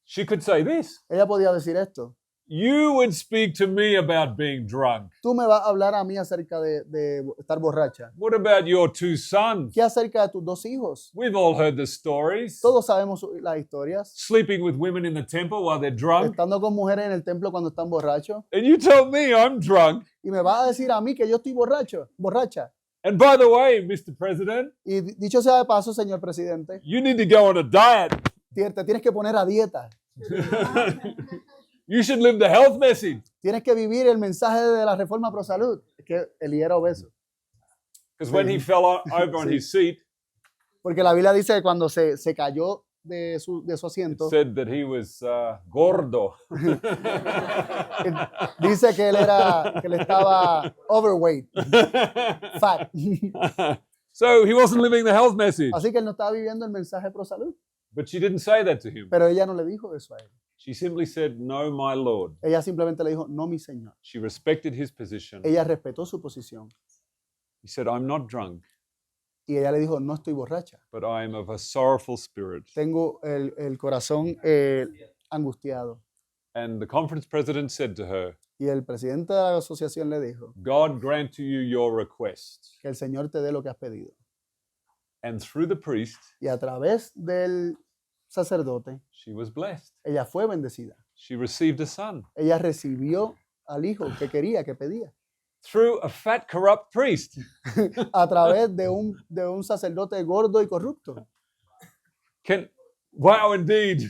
B: She could say this.
A: Ella podía decir esto:
B: You would speak to me about being drunk.
A: tú me vas a hablar a mí acerca de estar borracha.
B: What about your two sons?
A: ¿Qué acerca de tus dos hijos?
B: We've all heard the stories.
A: Todos sabemos las historias.
B: Sleeping with women in the temple while they're drunk.
A: Estando con mujeres en el templo cuando están borrachos.
B: And you tell me I'm drunk.
A: Y me vas a decir a mí que yo estoy borracha.
B: And by the way, Mr. President,
A: Y dicho sea de paso, señor presidente,
B: you need to go on a diet.
A: te tienes que poner a dieta.
B: You should live the health message.
A: Tienes que vivir el mensaje de la reforma pro salud. Es que Elí era obeso.
B: Because when he fell over on his seat,
A: Porque la Biblia dice que cuando se cayó de su
B: it
A: asiento,
B: said that he was gordo.
A: dice que él estaba overweight, fat.
B: So he wasn't living the health message.
A: Así que él no estaba viviendo el mensaje pro salud.
B: But she didn't say that to him.
A: Pero ella no le dijo eso a él.
B: She simply said, no, my Lord.
A: Ella simplemente le dijo: no, mi señor.
B: She respected his position.
A: Ella respetó su posición.
B: He said, I'm not drunk,
A: Y ella le dijo: no estoy borracha.
B: but I am of a sorrowful spirit.
A: Tengo el corazón angustiado.
B: And the conference president said to her,
A: Y el presidente de la asociación le dijo:
B: God grant to you your request.
A: que el Señor te dé lo que has pedido.
B: And through the priest,
A: Y a través del sacerdote,
B: she was blessed.
A: ella fue bendecida.
B: She received a son.
A: Ella recibió al hijo que quería, que pedía.
B: through a fat, corrupt priest.
A: a través de un sacerdote gordo y corrupto.
B: Wow, indeed.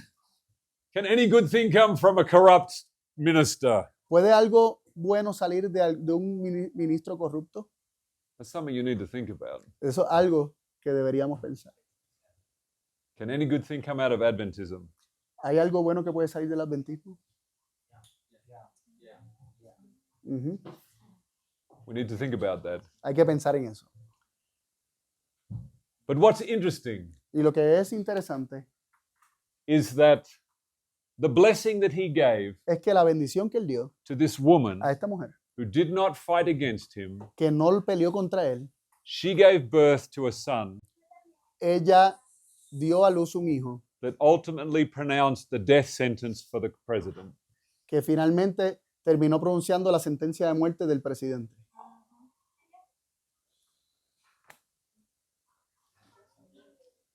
B: Can any good thing come from a corrupt minister?
A: ¿Puede algo bueno salir de un ministro corrupto?
B: That's something you need to think about.
A: Eso es algo que deberíamos pensar.
B: Can any good thing come out of Adventism?
A: ¿Hay algo bueno que puede salir del adventismo? Ujú.
B: We need to think about that.
A: Hay que pensar en eso.
B: But what's interesting
A: Y lo que es interesante
B: is that the blessing that he gave
A: es que la bendición que él dio
B: to this woman
A: a esta mujer,
B: who did not fight against him,
A: que no peleó contra él,
B: she gave birth to a son
A: ella dio a luz un hijo
B: that ultimately pronounced the death sentence for the president.
A: que finalmente terminó pronunciando la sentencia de muerte del presidente.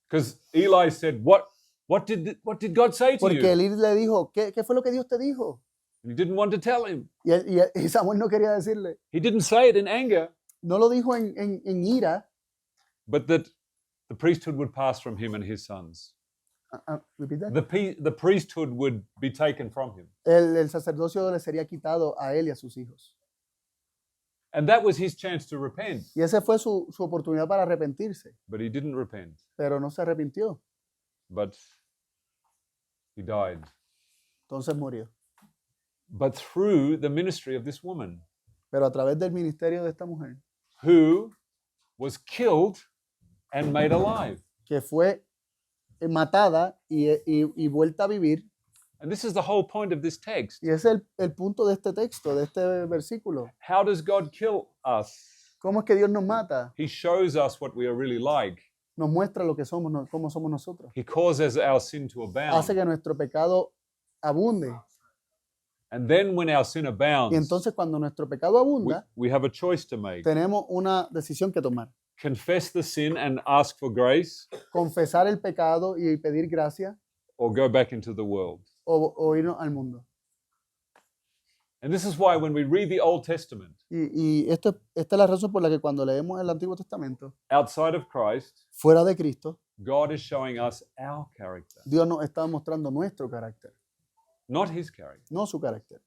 B: Because Eli said, what did God say to
A: Porque
B: you?
A: Eli le dijo, ¿qué fue lo que Dios te dijo?
B: And he didn't want to tell him.
A: Y Samuel no quería decirle.
B: He didn't say it in anger,
A: No lo dijo en ira.
B: but that the priesthood would pass from him and his sons.
A: Repeat that.
B: The priesthood would be taken from him.
A: El sacerdocio le sería quitado a él y a sus hijos.
B: And that was his chance to repent,
A: Y esa fue su oportunidad para arrepentirse,
B: but he didn't repent.
A: pero no se arrepintió.
B: But he died.
A: Entonces murió.
B: But through the ministry of this woman,
A: Pero a través del ministerio de esta mujer,
B: who was killed and made alive.
A: que fue matada y vuelta a vivir.
B: And this is the whole point of this text.
A: Y ese es el punto de este texto, de este versículo.
B: How does God kill us?
A: ¿Cómo es que Dios nos mata?
B: He shows us what we are really like.
A: Nos muestra lo que somos, cómo somos nosotros.
B: He causes our sin to abound.
A: Hace que nuestro pecado abunde.
B: And then when our sin
A: Y
B: abounds,
A: entonces cuando nuestro pecado abunda,
B: we have a choice to make.
A: tenemos una decisión que tomar.
B: Confess the sin and ask for grace,
A: Confesar el pecado y pedir gracia
B: or go back into the world.
A: o irnos al mundo.
B: And this is why when we read the Old Testament,
A: Esta es la razón por la que cuando leemos el Antiguo Testamento,
B: outside of Christ,
A: fuera de Cristo,
B: God is showing us our character,
A: Dios nos está mostrando nuestro carácter,
B: not his character.
A: no su carácter.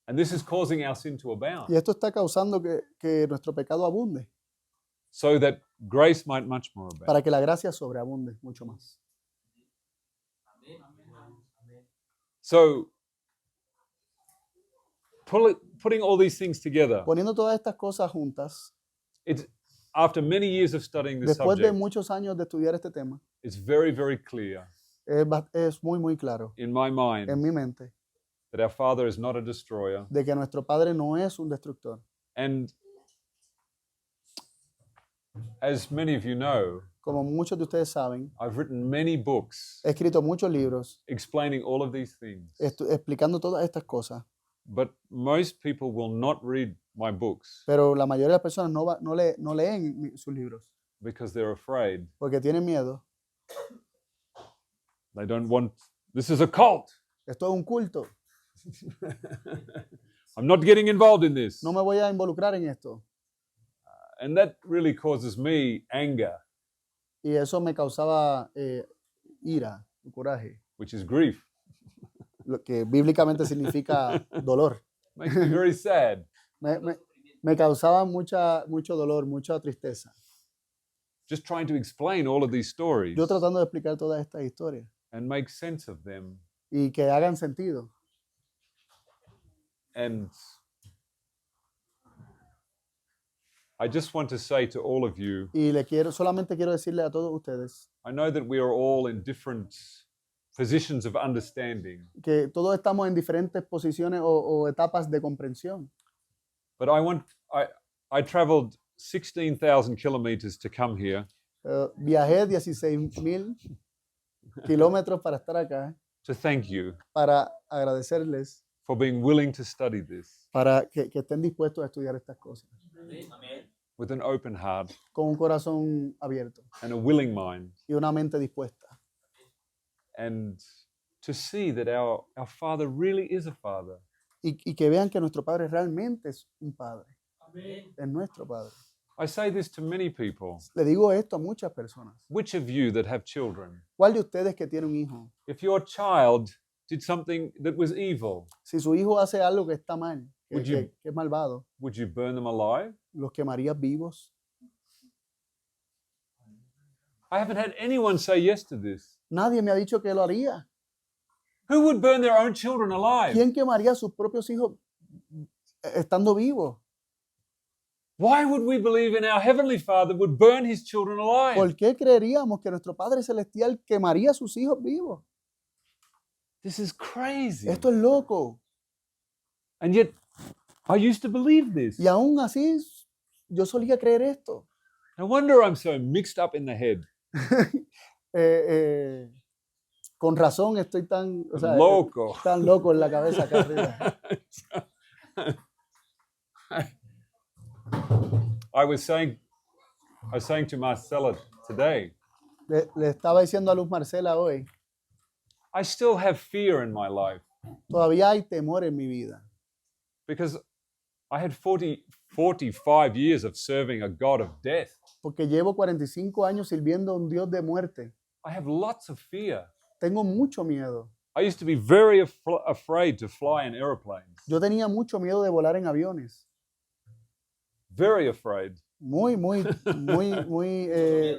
B: And this is causing our sin to abound,
A: Y esto está causando que nuestro pecado abunde,
B: so that grace might much more abound.
A: para que la gracia sobreabunde mucho más.
B: So, putting all these things together,
A: Poniendo todas estas cosas juntas,
B: it's after many years of studying this
A: después de
B: subject,
A: muchos años de estudiar este tema,
B: it's very, very clear
A: es muy claro
B: in my mind
A: en mi mente
B: that our Father is not a destroyer.
A: de que nuestro Padre no es un destructor.
B: And as many of you know,
A: Como muchos de ustedes saben,
B: I've written many books
A: he escrito muchos libros
B: explaining all of these things.
A: explicando todas estas cosas,
B: But most people will not read my books
A: pero la mayoría de las personas no leen sus libros
B: because they're afraid.
A: porque tienen miedo.
B: They don't want, this is a cult.
A: Esto es un culto,
B: I'm not getting involved in this.
A: no me voy a involucrar en esto.
B: And that really causes me anger,
A: Y eso me causaba ira, coraje,
B: which is grief.
A: lo que bíblicamente significa dolor.
B: Makes me very sad.
A: Me causaba mucho dolor, mucha tristeza.
B: Just trying to explain all of these stories
A: Yo tratando de explicar todas estas historias
B: and make sense of them.
A: y que hagan sentido.
B: And I just want to say to all of you,
A: Y solamente quiero decirle a todos ustedes
B: I know that we are all in different positions of understanding,
A: que todos estamos en diferentes posiciones o etapas de comprensión.
B: but I traveled 16,000 kilometers to come here
A: Viajé 16,000 kilómetros para estar acá,
B: to thank you
A: para agradecerles,
B: for being willing to study this
A: para que estén dispuestos a estudiar estas cosas,
B: with an open heart
A: con un corazón abierto
B: and a willing mind,
A: y una mente dispuesta.
B: and to see that our Father really is a Father
A: y que vean que nuestro Padre realmente es un Padre,
C: Amen.
A: es nuestro Padre.
B: I say this to many people.
A: Le digo esto a muchas personas.
B: Which of you that have children,
A: ¿Cuál de ustedes que tiene un hijo?
B: if your child did something that was evil,
A: Si su hijo hace algo que está mal,
B: Would you-
A: que es malvado,
B: would you burn them alive?
A: ¿los quemarías vivos?
B: I haven't had anyone say yes to this.
A: Nadie me ha dicho que lo haría.
B: Who would burn their own children alive?
A: ¿Quién quemaría a sus propios hijos estando vivos?
B: Why would we believe in our Heavenly Father would burn his children alive?
A: ¿Por qué creeríamos que nuestro Padre Celestial quemaría a sus hijos vivos?
B: This is crazy.
A: Esto es loco.
B: And yet, I used to believe this.
A: Y aún así, yo solía creer esto.
B: No wonder I'm so mixed up in the head.
A: Con razón estoy tan, o sea,
B: Loco.
A: tan loco en la cabeza acá arriba.
B: I was saying to Marcella today,
A: Le estaba diciendo a Luz Marcela hoy,
B: I still have fear in my life
A: todavía hay temor en mi vida.
B: because I had 45 years of serving a God of death.
A: Porque llevo 45 años sirviendo a un Dios de muerte.
B: I have lots of fear.
A: Tengo mucho miedo.
B: I used to be very afraid to fly in airplanes.
A: Yo tenía mucho miedo de volar en aviones.
B: Very afraid.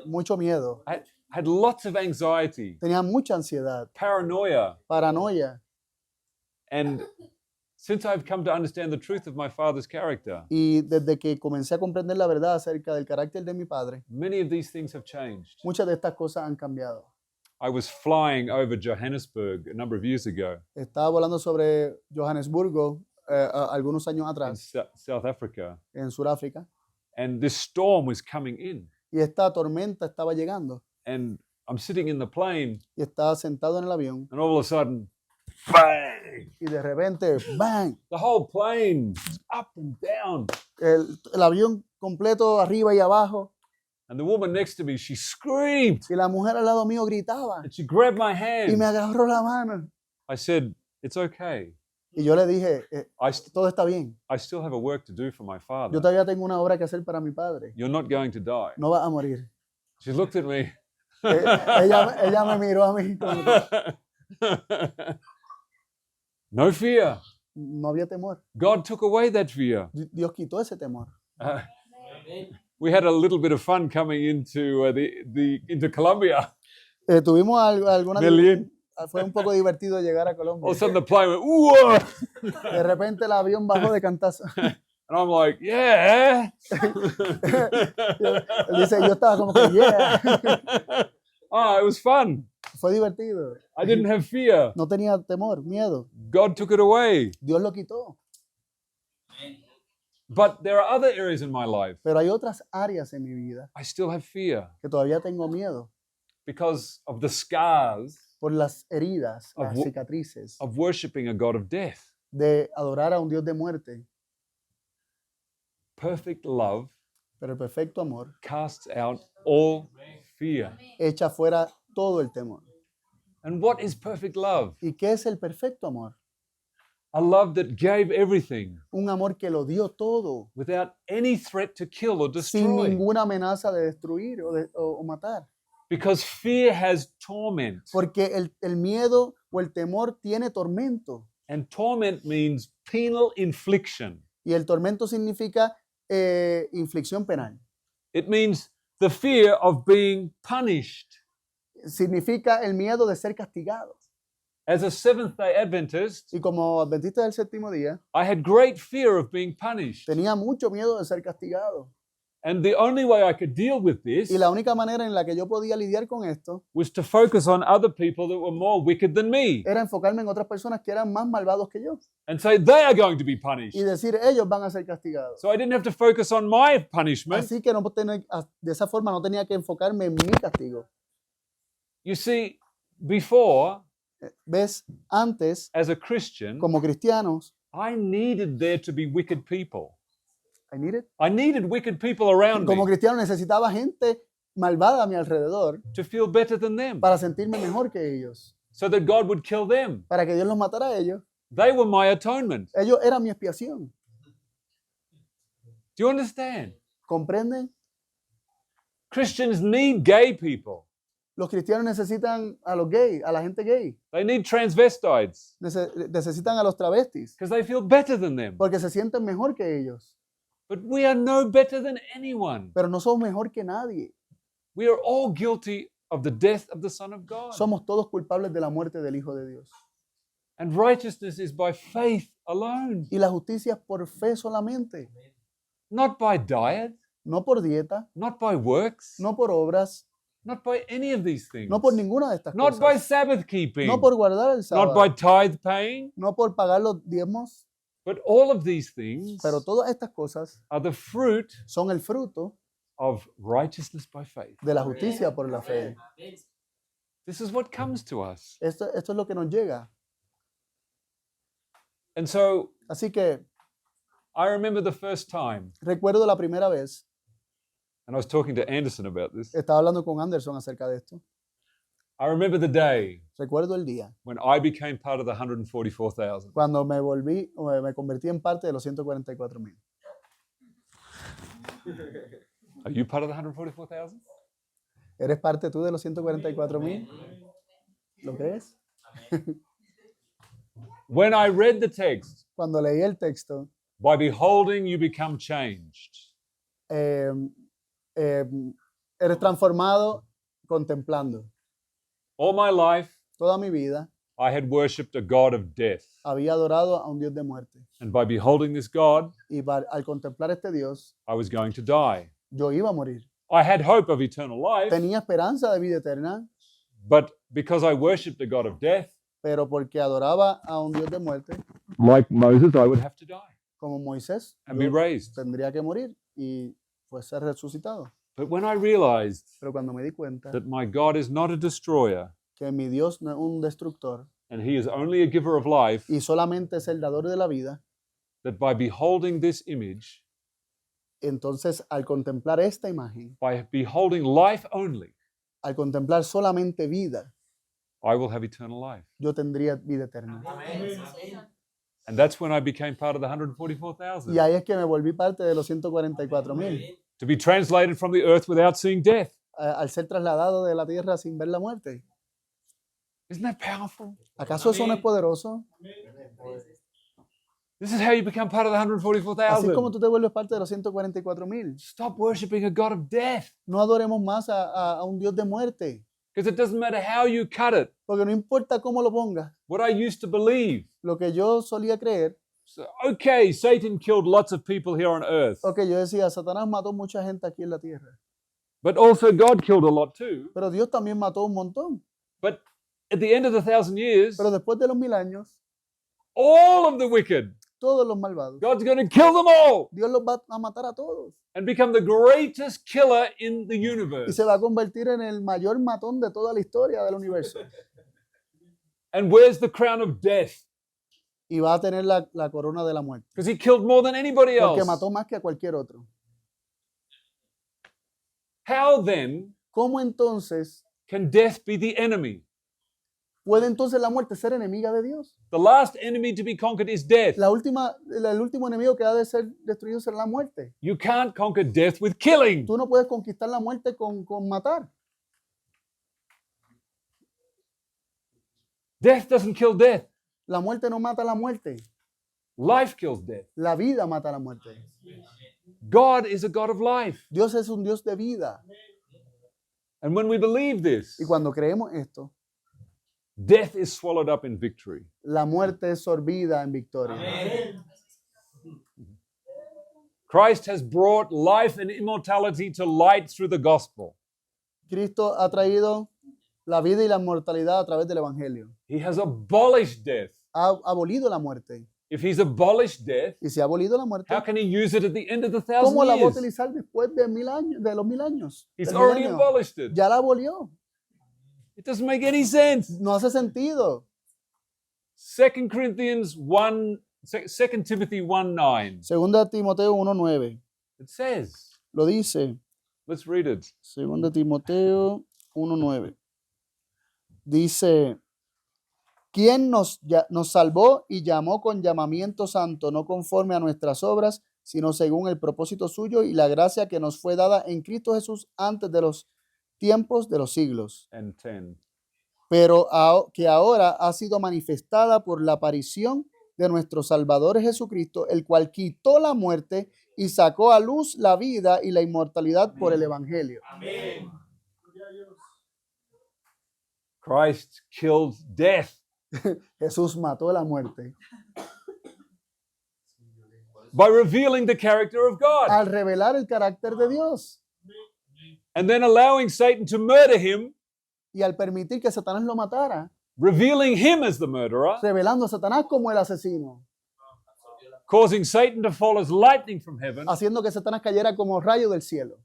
A: Mucho miedo.
B: I had lots of anxiety,
A: Tenía mucha ansiedad,
B: paranoia.
A: paranoia.
B: And since I've come to understand the truth of my father's character,
A: Y desde que comencé a comprender la verdad acerca del carácter de mi padre,
B: many of these things have changed.
A: muchas de estas cosas han cambiado.
B: I was flying over Johannesburg a number of years ago
A: Estaba volando sobre Johannesburgo algunos años
B: in
A: atrás,
B: South Africa,
A: en Sudáfrica,
B: and this storm was coming in.
A: y esta tormenta estaba llegando.
B: And I'm sitting in the plane,
A: Y estaba sentado en el avión,
B: and all of a sudden, bang!
A: y de repente, ¡bang!
B: The whole plane was up and down.
A: El avión completo arriba y abajo,
B: And the woman next to me, she screamed
A: y la mujer al lado mío gritaba,
B: and she grabbed my
A: y me
B: hand.
A: agarró la mano.
B: I said, "It's okay.
A: Y yo le dije,
B: I
A: todo está bien.
B: still have a work to do for my
A: Yo
B: father.
A: todavía tengo una obra que hacer para mi padre.
B: You're not going to die."
A: No vas a morir.
B: She looked at me.
A: Ella me miró a mí. Como que
B: No fear.
A: no había temor.
B: God took away that fear.
A: Dios quitó ese temor.
C: Amen.
B: We had a little bit of fun coming into into Colombia.
A: Tuvimos alguna...
B: Medellín.
A: Fue un poco divertido llegar a
B: All
A: Colombia.
B: of a sudden the plane went, "Whoa!"
A: De repente el avión bajó de cantazo.
B: And I'm like, "Yeah."
A: Él dice, yo estaba como que, yeah.
B: Oh, it was fun.
A: Fue divertido.
B: I didn't have fear.
A: No tenía temor, miedo.
B: God took it away.
A: Dios lo quitó.
C: Amen.
B: But there are other areas in my life
A: Pero hay otras áreas en mi vida
B: I still have fear
A: que todavía tengo miedo
B: because of the scars
A: por las heridas,
B: Of
A: las
B: wo-
A: cicatrices
B: of worshiping a God of death.
A: de adorar a un Dios de muerte.
B: Perfect love
A: Pero el perfecto amor
B: casts out all fear.
A: echa fuera todo el temor.
B: And what is perfect love?
A: ¿Y qué es el perfecto amor?
B: A love that gave everything
A: Un amor que lo dio todo,
B: without any threat to kill or
A: sin
B: destroy.
A: ninguna amenaza de destruir o matar.
B: Because fear has torment.
A: Porque el miedo o el temor tiene tormento.
B: And torment means penal infliction.
A: Y el tormento significa inflicción penal.
B: It means the fear of being punished.
A: Significa el miedo de ser castigado.
B: As a Seventh-day Adventist,
A: Y como adventista del séptimo día,
B: I had great fear of being punished.
A: tenía mucho miedo de ser castigado.
B: And the only way I could deal with this
A: Y la única manera en la que yo podía lidiar con esto
B: was to focus on other people that were more wicked than me
A: era enfocarme en otras personas que eran más malvados que yo
B: and say they are going to be punished.
A: y decir, ellos van a ser castigados.
B: So I didn't have to focus on my punishment.
A: Así que de esa forma no tenía que enfocarme en mi castigo.
B: You see, before,
A: ¿Ves? Antes,
B: as a Christian,
A: como cristianos,
B: I needed there to be wicked people.
A: I need it.
B: I needed wicked people around
A: Como
B: me
A: cristiano necesitaba gente malvada a mi alrededor
B: to feel better than them,
A: para sentirme mejor que ellos,
B: so that God would kill them.
A: para que Dios los matara a ellos.
B: They were my atonement.
A: Ellos eran mi expiación.
B: Do you understand?
A: ¿Comprenden?
B: Christians need gay people.
A: Los cristianos necesitan a los gays, a la gente gay.
B: They need transvestites
A: Necesitan a los travestis
B: because they feel better than them.
A: porque se sienten mejor que ellos.
B: But we are no better than anyone.
A: Pero no somos mejor que nadie.
B: We are all guilty of the death of the Son of God.
A: Somos todos culpables de la muerte del Hijo de Dios.
B: And righteousness is by faith alone,
A: Y la justicia es por fe solamente.
B: not by diet,
A: No por dieta,
B: not by works,
A: no por obras,
B: not by any of these things,
A: no por ninguna de estas
B: not by
A: cosas.
B: Sabbath keeping,
A: No por guardar el
B: not by
A: sábado,
B: tithe paying,
A: no por pagar los diezmos,
B: but all of these things
A: pero todas estas cosas
B: are the fruit
A: son el fruto
B: of righteousness by faith.
A: de la justicia por la fe.
C: Amen.
B: This is what comes to us.
A: Esto es lo que nos llega.
B: And so
A: Así que
B: I remember the first time,
A: recuerdo la primera vez,
B: and I was talking to Anderson about this.
A: estaba hablando con Anderson acerca de esto.
B: I remember the day
A: Recuerdo el día
B: when I became part of the 144,000.
A: cuando me convertí en parte de los 144,000.
B: Are you part of the 144,000?
A: ¿Eres parte tú de los 144,000? ¿Lo crees?
B: When I read the text,
A: Cuando leí el texto,
B: by beholding you become changed.
A: eh, eh, eres transformado contemplando.
B: All my life,
A: Toda mi vida
B: I had worshipped a God of death.
A: había adorado a un Dios de muerte.
B: And by beholding this God,
A: Y al contemplar este Dios,
B: I was going to die.
A: yo iba a morir.
B: I had hope of eternal life,
A: Tenía esperanza de vida eterna,
B: but because I worshipped a God of death,
A: pero porque adoraba a un Dios de muerte,
B: like Moses, I would have to die
A: como Moisés,
B: and be
A: yo
B: raised.
A: tendría que morir y pues ser resucitado.
B: But when I realized
A: Pero cuando me di cuenta
B: that my God is not a destroyer
A: que mi Dios no es un destructor
B: and he is only a giver of life,
A: y solamente es el dador de la vida,
B: that by beholding this image,
A: entonces al contemplar esta imagen,
B: by beholding life only,
A: al contemplar solamente vida,
B: I will have eternal life.
A: yo tendría vida eterna.
C: Amen. Amen.
B: And that's when I became part of the 144,000.
A: Y ahí es que me volví parte de los 144,000,
B: To be translated from the earth without seeing death.
A: al ser trasladado de la tierra sin ver la muerte.
B: Isn't that powerful?
A: ¿Acaso eso no es poderoso?
B: This is how you become part of the
A: Así es como
B: 144,000.
A: tú te vuelves parte de los 144,000.
B: Stop worshiping a God of death.
A: No adoremos más a un Dios de muerte,
B: Because it doesn't matter how you cut it.
A: porque no importa cómo lo pongas.
B: What I used to believe.
A: Lo que yo solía creer,
B: So, okay, Satan killed lots of people here on earth.
A: ok, yo decía, Satanás mató mucha gente aquí en la tierra,
B: But also God killed a lot too.
A: pero Dios también mató un montón.
B: But at the end of the 1,000 years,
A: Pero después de los 1000 años,
B: all of the wicked,
A: todos los malvados,
B: God's going to kill them all
A: Dios los va a matar a todos
B: and become the greatest killer in the
A: y
B: universe.
A: se va a convertir en el mayor matón de toda la historia del universo.
B: And where's the crown of death?
A: Y va a tener la corona de la muerte,
B: Because he killed more than anybody
A: porque
B: else.
A: mató más que a cualquier otro.
B: How then
A: ¿Cómo entonces
B: can death be the enemy?
A: puede entonces la muerte ser enemiga de Dios?
B: The last enemy to be conquered is death.
A: El último enemigo que ha de ser destruido será la muerte.
B: You can't conquer death with killing.
A: Tú no puedes conquistar la muerte con matar.
B: Death doesn't kill death.
A: La muerte no mata a la muerte.
B: Life kills death.
A: La vida mata a la muerte.
B: God is a God of life.
A: Dios es un Dios de vida.
B: And when we believe this,
A: Y cuando creemos esto,
B: death is swallowed up in victory.
A: la muerte es sorbida en victoria.
C: Amen.
B: Christ has brought life and immortality to light through the gospel.
A: Cristo ha traído la vida y la inmortalidad a través del Evangelio.
B: He has abolished death.
A: Ha abolido la muerte.
B: If he's abolished death,
A: Y si ha abolido la muerte,
B: how can he use it at the end of the
A: ¿cómo
B: 1,000
A: la va a
B: years?
A: utilizar después de 1000 años, de los 1000 años?
B: He's
A: del
B: already
A: milenio?
B: abolished it.
A: Ya la abolió.
B: It doesn't make any sense.
A: No hace sentido.
B: 2 Corinthians 1, 2 Timothy 1:9.
A: Segunda Timoteo 1:9.
B: It says,
A: Lo dice.
B: let's read it.
A: Segunda Timoteo 1:9. Dice, quien nos salvó y llamó con llamamiento santo, no conforme a nuestras obras, sino según el propósito suyo y la gracia que nos fue dada en Cristo Jesús antes de los tiempos de los siglos,
B: And 10.
A: pero que ahora ha sido manifestada por la aparición de nuestro Salvador Jesucristo, el cual quitó la muerte y sacó a luz la vida y la inmortalidad por el Evangelio.
C: Amén.
B: Christ killed death
A: Jesús mató la muerte
B: by revealing the character of God
A: al revelar el carácter de Dios
B: and then allowing Satan to murder him,
A: y al permitir que Satanás lo matara,
B: revealing him as the murderer,
A: revelando a Satanás como el asesino,
B: causing Satan to fall as lightning from heaven,
A: haciendo que Satanás cayera como rayo del cielo.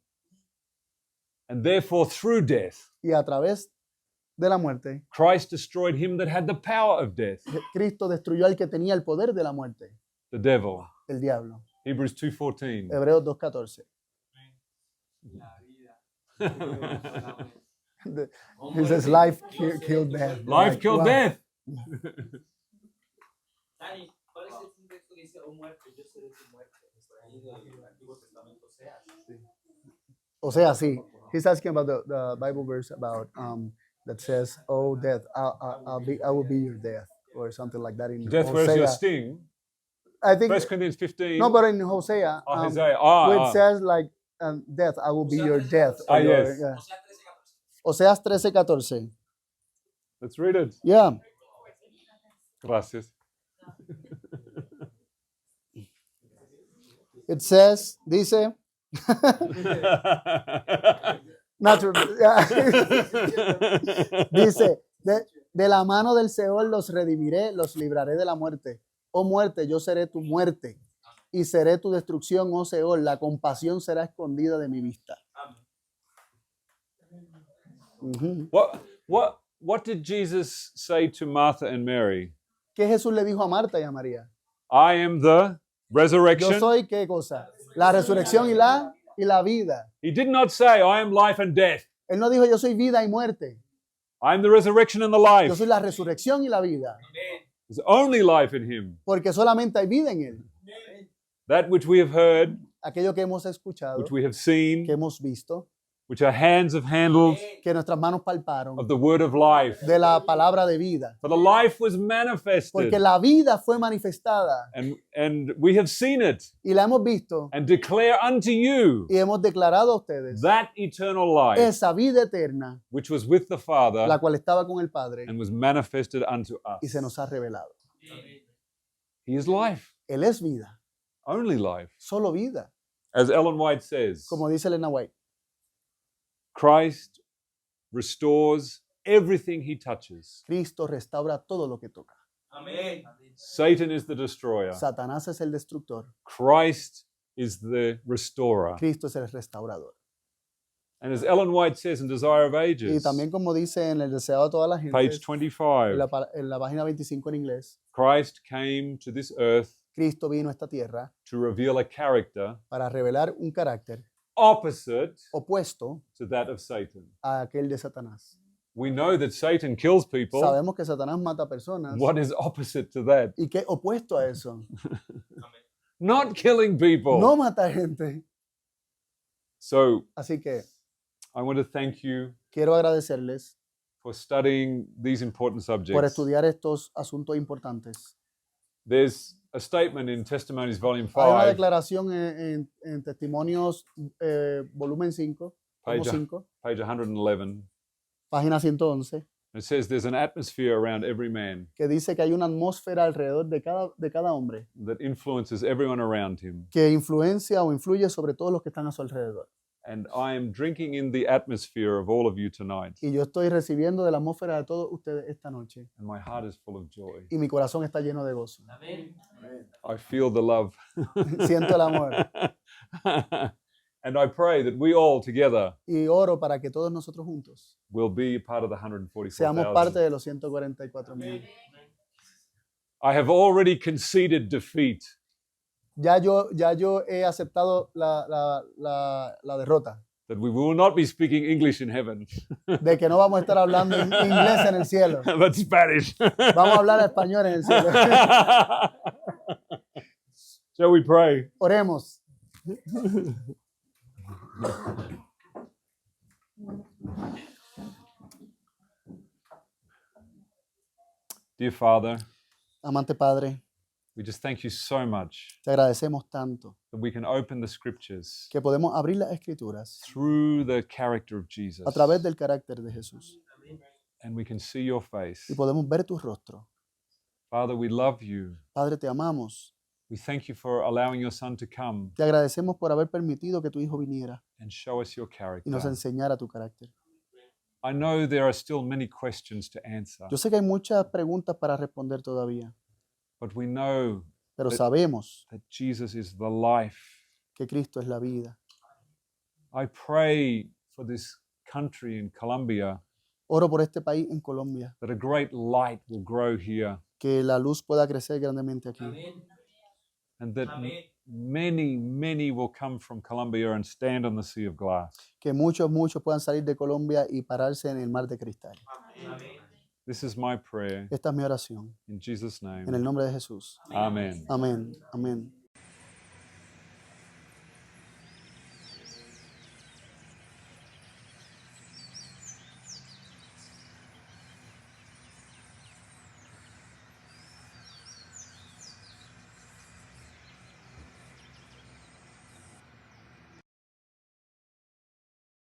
B: and therefore through death,
A: Y a través de la muerte,
B: Christ destroyed him that had the power of death,
A: Cristo destruyó al que tenía el poder de la muerte,
B: the devil.
A: el diablo.
B: Hebrews 2:14.
A: Hebreos 2:14. He says life killed death.
B: Life killed
A: Wow.
B: death.
C: Dani, ¿cuál es el texto que dice, oh muerte, yo seré tu muerte? Está ahí del Antiguo Testamento,
A: O sea, sí. He's asking about the Bible verse about that says, "Oh death, I will be your death," or something like that in
B: Death, where's your
A: Hosea.
B: sting?
A: I think
B: 1 Corinthians 15.
A: no, but in Hosea,
B: Oh, Hosea. Ah,
A: where
B: ah.
A: it says like death, I will be your death.
B: Ah,
A: or your-
B: yes.
A: yeah.
C: O sea, 13, 14.
A: Oseas 13:14.
B: Let's read it.
A: Yeah.
B: Gracias.
A: It says, dice, dice, de la mano del Seol los redimiré, los libraré de la muerte. Oh muerte, yo seré tu muerte y seré tu destrucción, oh Seol. La compasión será escondida de mi vista. Ujú.
B: What did Jesus say to Martha and Mary?
A: ¿Qué Jesús le dijo a Marta y a María?
B: I am the
A: Yo
B: resurrection.
A: soy, ¿qué cosa? La resurrección y la vida.
B: He did not say, I am life and death.
A: Él no dijo, yo soy vida y muerte.
B: I am the resurrection and the
A: Yo
B: life.
A: soy la resurrección y la vida.
B: There's only life in him.
A: Porque solamente hay vida en él.
B: That which we have heard,
A: Aquello que hemos escuchado,
B: which we have seen,
A: que hemos visto,
B: which our hands have handled
A: que nuestras manos palparon,
B: of the word of life.
A: de la palabra de vida.
B: For the life was
A: Porque
B: manifested,
A: la vida fue manifestada
B: and we have seen it,
A: y la hemos visto
B: and declare unto you
A: y hemos declarado a ustedes
B: that eternal life
A: esa vida eterna,
B: which was with the
A: la
B: Father
A: cual estaba con el Padre
B: and was manifested unto
A: y se
B: us.
A: nos ha revelado.
B: He is life,
A: Él es vida,
B: only life.
A: solo vida,
B: As Ellen White says,
A: como dice Elena White.
B: Christ restores everything he touches.
A: Cristo restaura todo lo que toca.
C: Amén.
B: Satan is the destroyer.
A: Satanás es el destructor,
B: Christ is the restorer.
A: Cristo es el restaurador.
B: And as Ellen White says in Desire of
A: Y
B: Ages,
A: también como dice en el deseado de toda la gente,
B: page
A: en
B: 25,
A: en la página 25 en inglés,
B: Christ came to this earth
A: Cristo vino a esta tierra
B: to reveal a character
A: para revelar un carácter
B: opposite
A: opuesto
B: to that of Satan.
A: a aquel de Satanás.
B: We know that Satan kills people.
A: Sabemos que Satanás mata personas.
B: What is opposite to that?
A: ¿Y qué opuesto a eso?
B: Not killing people.
A: No mata gente.
B: So
A: Así que
B: I want to thank you
A: quiero agradecerles
B: for studying these important
A: por
B: subjects.
A: estudiar estos asuntos importantes.
B: There's a statement in Testimonies Volume
A: Hay una
B: 5,
A: declaración en Testimonios volumen 5, tomo
B: Page-
A: 5,
B: page 111.
A: página 111,
B: It says there's an atmosphere around every man
A: que dice que hay una atmósfera alrededor de cada hombre
B: that influences everyone around him.
A: que influencia o influye sobre todos los que están a su alrededor.
B: And I am drinking in the atmosphere of all of you tonight.
A: Y yo estoy recibiendo de la atmósfera de todos ustedes esta noche.
B: And my heart is full of joy.
A: Y mi corazón está lleno de gozo.
C: Amén.
B: I feel the love.
A: Siento el amor.
B: And I pray that we all together
A: Y oro para que todos nosotros juntos
B: will be part of the
A: seamos parte
B: 144,000.
A: de los 144,000.
B: I have already conceded defeat.
A: Ya yo he aceptado la derrota.
B: that we will not be speaking English in heaven,
A: de que no vamos a estar hablando inglés en el cielo.
B: but Spanish.
A: Vamos a hablar español en el cielo.
B: Shall we pray?
A: Oremos.
B: Dear Father,
A: Amante Padre,
B: we just thank you so much
A: te agradecemos tanto
B: that we can open the scriptures
A: que podemos abrir las escrituras
B: through the character of Jesus
A: a través del carácter de Jesús
B: and we can see your face.
A: y podemos ver tu rostro.
B: Father, we love you.
A: Padre, te amamos.
B: We thank you for allowing your son to come
A: Te agradecemos por haber permitido que tu Hijo viniera
B: and show us your
A: y nos
B: character.
A: enseñara tu carácter.
B: I know there are still many questions to answer,
A: Yo sé que hay muchas preguntas para responder todavía,
B: but we know
A: pero sabemos
B: that Jesus is the life.
A: que Cristo es la vida.
B: I pray for this country in Colombia
A: Oro por este país en Colombia,
B: that a great light will grow here
A: que la luz pueda crecer grandemente aquí
C: Amén.
B: and that
C: Amén.
B: many will come from Colombia and stand on the sea of glass.
A: que muchos puedan salir de Colombia y pararse en el mar de cristal.
C: Amén.
B: This is my prayer
A: Esta es mi oración.
B: in Jesus'
A: En el
B: name.
A: nombre de Jesús.
B: Amen.
A: Amén. Amén.